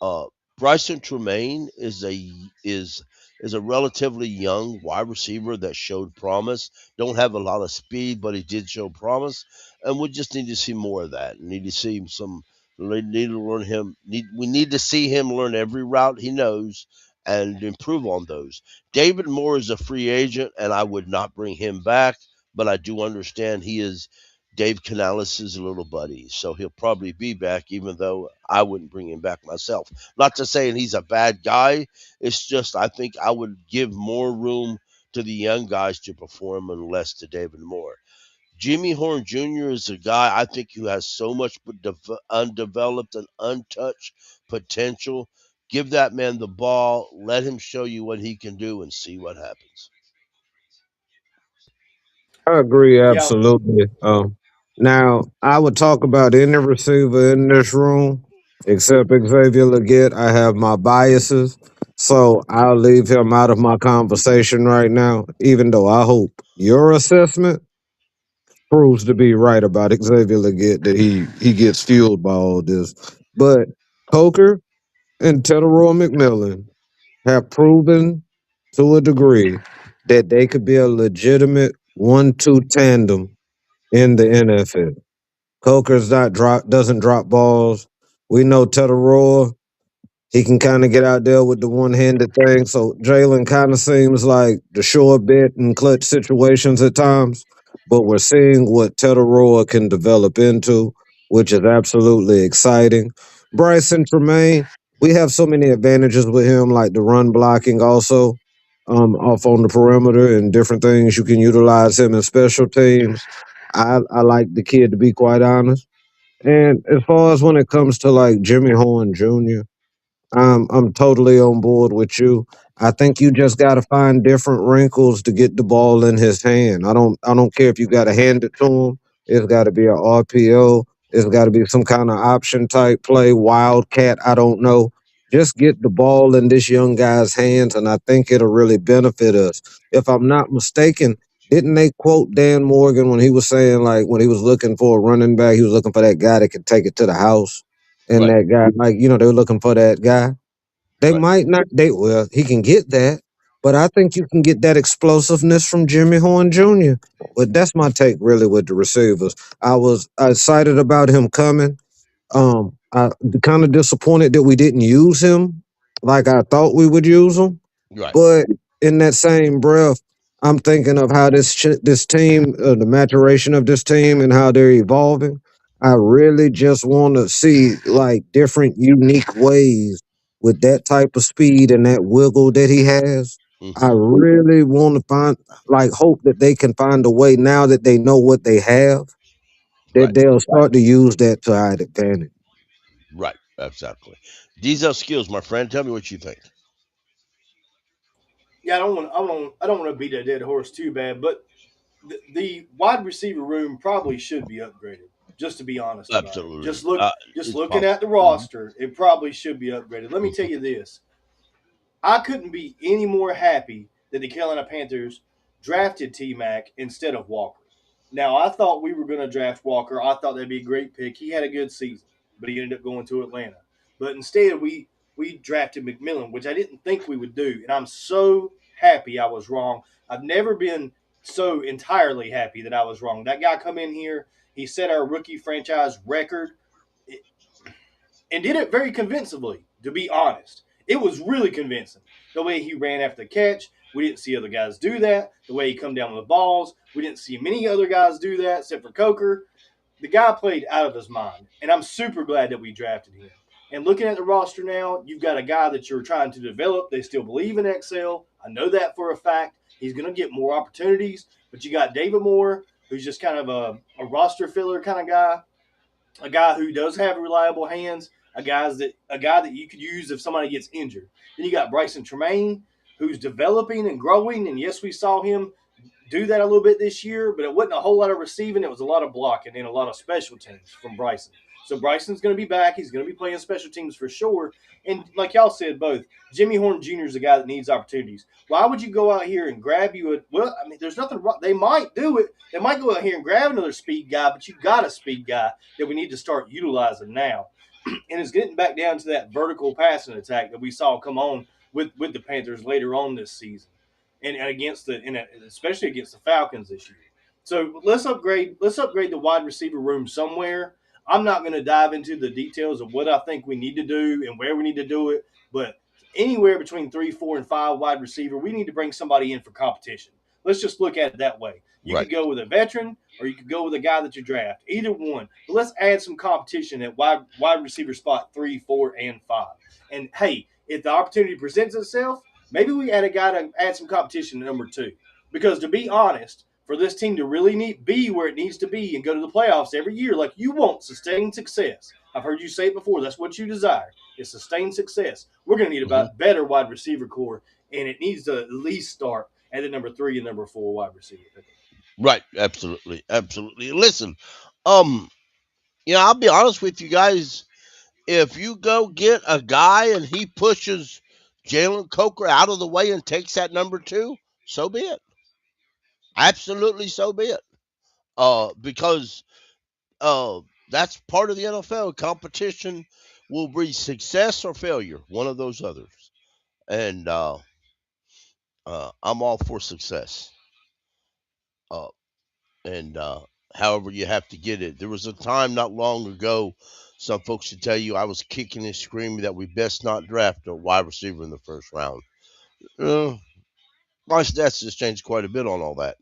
Uh, Bryson Tremaine is is a relatively young wide receiver that showed promise. Don't have a lot of speed, but he did show promise, and we just need to see more of that. Need to see some. We need to learn him. We need to see him learn every route he knows and improve on those. David Moore is a free agent, and I would not bring him back, but I do understand he is Dave Canales' little buddy, so he'll probably be back, even though I wouldn't bring him back myself. Not to say he's a bad guy. It's just I think I would give more room to the young guys to perform and less to David Moore. Jimmy Horn Jr. is a guy I think who has so much undeveloped and untouched potential. Give that man the ball, let him show you what he can do, and see what happens. I agree Yeah, absolutely. Now I would talk about any receiver in this room except Xavier Leggett. I have my biases, so I'll leave him out of my conversation right now. Even though I hope your assessment proves to be right about Xavier Leggett, that he gets fueled by all this. But Coker and Tedderroy McMillan have proven to a degree that they could be a legitimate 1-2 tandem in the NFL. Coker's not drop doesn't drop balls. We know Tedderroy, he can kind of get out there with the one-handed thing. So Jalen kind of seems like the sure bet in clutch situations at times. But we're seeing what Tedderroy can develop into, which is absolutely exciting. Bryson Tremaine, we have so many advantages with him, like the run blocking also, off on the perimeter and different things. You can utilize him in special teams. I like the kid, to be quite honest. And as far as when it comes to like Jimmy Horn Jr., I'm totally on board with you. I think you just got to find different wrinkles to get the ball in his hand. I don't care if you got to hand it to him. It's got to be an RPO. It's got to be some kind of option type play, wildcat. I don't know. Just get the ball in this young guy's hands, and I think it'll really benefit us. If I'm not mistaken, didn't they quote Dan Morgan when he was saying, like, when he was looking for a running back, he was looking for that guy that could take it to the house, and Right, that guy, like, they were looking for that guy. They right, might not. Well, he can get that, but I think you can get that explosiveness from Jimmy Horn Jr. But that's my take, really, with the receivers. I was excited about him coming. I kind of disappointed that we didn't use him like I thought we would use him. right. But in that same breath, I'm thinking of how this team, the maturation of this team, and how they're evolving. I really just want to see like different, unique ways with that type of speed and that wiggle that he has. I Hmm. really want to hope that they can find a way now that they know what they have, that Right, they'll start to use that to our advantage. right. Exactly. These are skills, my friend. Tell me what you think. Yeah, I don't want to beat a dead horse too bad, but the wide receiver room probably should be upgraded. Just to be honest about it, Absolutely. just It's looking at the possible. Hmm. roster, it probably should be upgraded. Let me tell you this: I couldn't be any more happy that the Carolina Panthers drafted T Mac instead of Walker. Now, I thought we were going to draft Walker. I thought that'd be a great pick. He had a good season, but he ended up going to Atlanta. But instead, we drafted McMillan, which I didn't think we would do, and I'm so happy I was wrong. I've never been so entirely happy that I was wrong. That guy come in here, he set our rookie franchise record and did it very convincingly, to be honest. It was really convincing. The way he ran after the catch, we didn't see other guys do that. The way he come down with the balls, we didn't see many other guys do that except for Coker. The guy played out of his mind, and I'm super glad that we drafted him. And looking at the roster now, you've got a guy that you're trying to develop. They still believe in Excel. I know that for a fact. He's going to get more opportunities, but you got David Moore, who's just kind of a roster filler kind of guy, a guy who does have reliable hands, a guy that you could use if somebody gets injured. Then you got Bryson Tremaine, who's developing and growing, and yes, we saw him do that a little bit this year, but it wasn't a whole lot of receiving. It was a lot of blocking and a lot of special teams from Bryson. So Bryson's going to be back. He's going to be playing special teams for sure. And like y'all said, both Jimmy Horn Jr. is a guy that needs opportunities. Why would you go out here and grab you a? Well, I mean, there's nothing wrong. They might do it. They might go out here and grab another speed guy, but you got a speed guy that we need to start utilizing now. And it's getting back down to that vertical passing attack that we saw come on with the Panthers later on this season, and against especially against the Falcons this year. So let's upgrade the wide receiver room somewhere. I'm not going to dive into the details of what I think we need to do and where we need to do it, but anywhere between 3, 4, and 5 wide receiver, we need to bring somebody in for competition. Let's just look at it that way. You Right. could go with a veteran or you could go with a guy that you draft. Either one. But let's add some competition at wide receiver spot 3, 4, and 5. And hey, if the opportunity presents itself, maybe we add a guy to add some competition at number 2. Because to be honest, for this team to really be where it needs to be and go to the playoffs every year, like you want sustained success. I've heard you say it before. That's what you desire is sustained success. We're going to need Hmm. about better wide receiver core, and it needs to at least start at the number 3 and number 4 wide receiver. Right. Absolutely. Absolutely. Listen, um, I'll be honest with you guys. If you go get a guy and he pushes Jalen Coker out of the way and takes that number 2, so be it. Absolutely, so be it. Because uh, that's part of the NFL competition. Will be success or failure, one of those others. And I'm all for success. Uh, and however you have to get it. There was a time not long ago, some folks would tell you I was kicking and screaming that we best not draft a wide receiver in the first round. Uh, my stats has changed quite a bit on all that.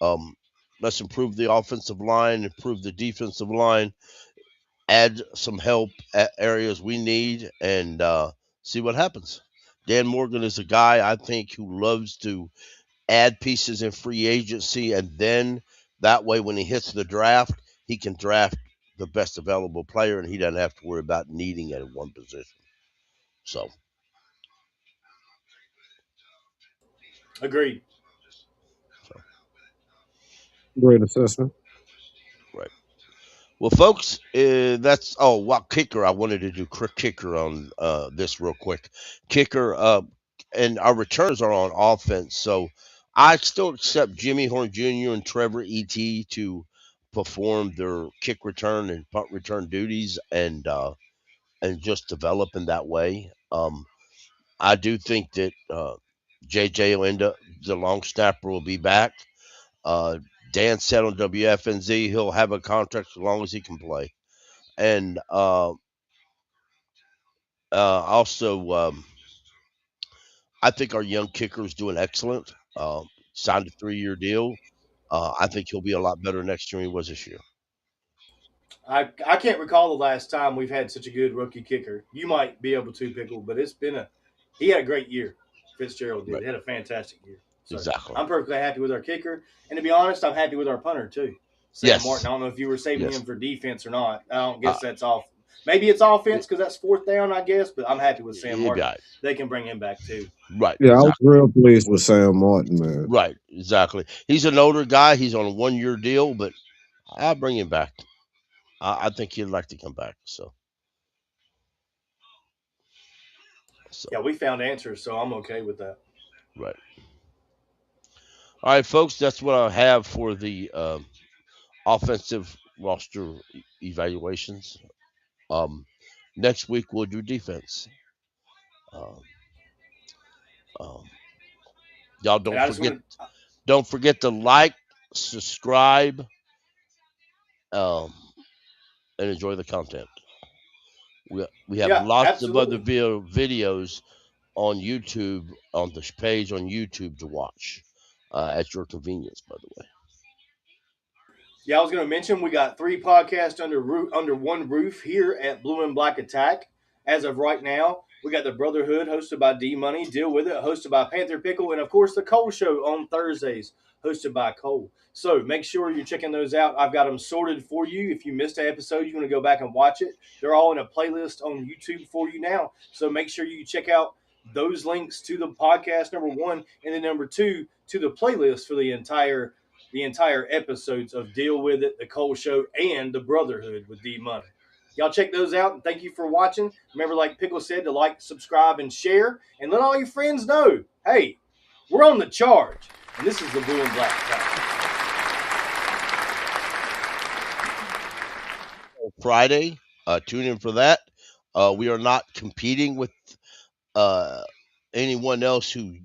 Um, let's improve the offensive line, improve the defensive line, add some help at areas we need, and see what happens. Dan Morgan is a guy I think who loves to add pieces in free agency, and then that way, when he hits the draft, he can draft the best available player, and he doesn't have to worry about needing it at one position. So, Agreed. So, Great assessment. right. Well, folks, that's wow, kicker. I wanted to do kicker on this real quick. Kicker, and our returners are on offense, so I still accept Jimmy Horn Jr. and Trevor Et to perform their kick return and punt return duties, and just develop in that way. I do think that JJ will end up, the long snapper will be back. Uh, Dan said on WFNZ he'll have a contract as long as he can play. And also, I think our young kicker is doing excellent. Signed a 3-year deal. I think he'll be a lot better next year than he was this year. I can't recall the last time we've had such a good rookie kicker. You might be able to, Pickle, but he had a great year. Fitzgerald did. Right. He had a fantastic year. So Exactly. I'm perfectly happy with our kicker. And to be honest, I'm happy with our punter too. Sam Yes. Martin. I don't know if you were saving Yes. him for defense or not. I don't guess that's off. Maybe it's offense because that's fourth down, I guess. But I'm happy with Sam He'll be Martin. all right. They can bring him back too. Right. Yeah, I was Exactly. real pleased with Sam Martin, man. Right. Exactly. He's an older guy. He's on a 1-year deal, but I'll bring him back. I think he'd like to come back. So Yeah, we found answers, so I'm okay with that. right. All right, folks. That's what I have for the offensive roster evaluations. Next week we'll do defense. Um, um, y'all And I just want to don't forget to like, subscribe, um, and enjoy the content. We have yeah, lots of other absolutely. videos on YouTube, on the page on YouTube to watch at your convenience. By the way, Yeah, I was going to mention we got 3 podcasts under one roof here at Blue&Black Attack. As of right now, we got the Brotherhood hosted by D Money, Deal With It hosted by Panther Pickle, and of course the Cole Show on Thursdays hosted by Cole. So make sure you're checking those out. I've got them sorted for you. If you missed an episode, you want to go back and watch it. They're all in a playlist on YouTube for you now. So make sure you check out those links to the podcast number 1, and then number 2 to the playlist for the entire episodes of Deal With It, The Cole Show, and The Brotherhood with D Money. Y'all check those out, and thank you for watching. Remember, like Pickle said, to like, subscribe, and share, and let all your friends know, hey, we're on the charge, and this is the Blue&Black Attack. Friday, tune in for that. We are not competing with anyone else who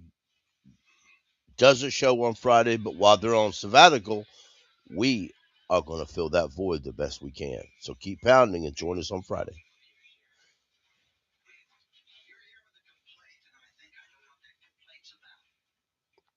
does a show on Friday, but while they're on sabbatical, we are going to fill that void the best we can. So keep pounding and join us on Friday.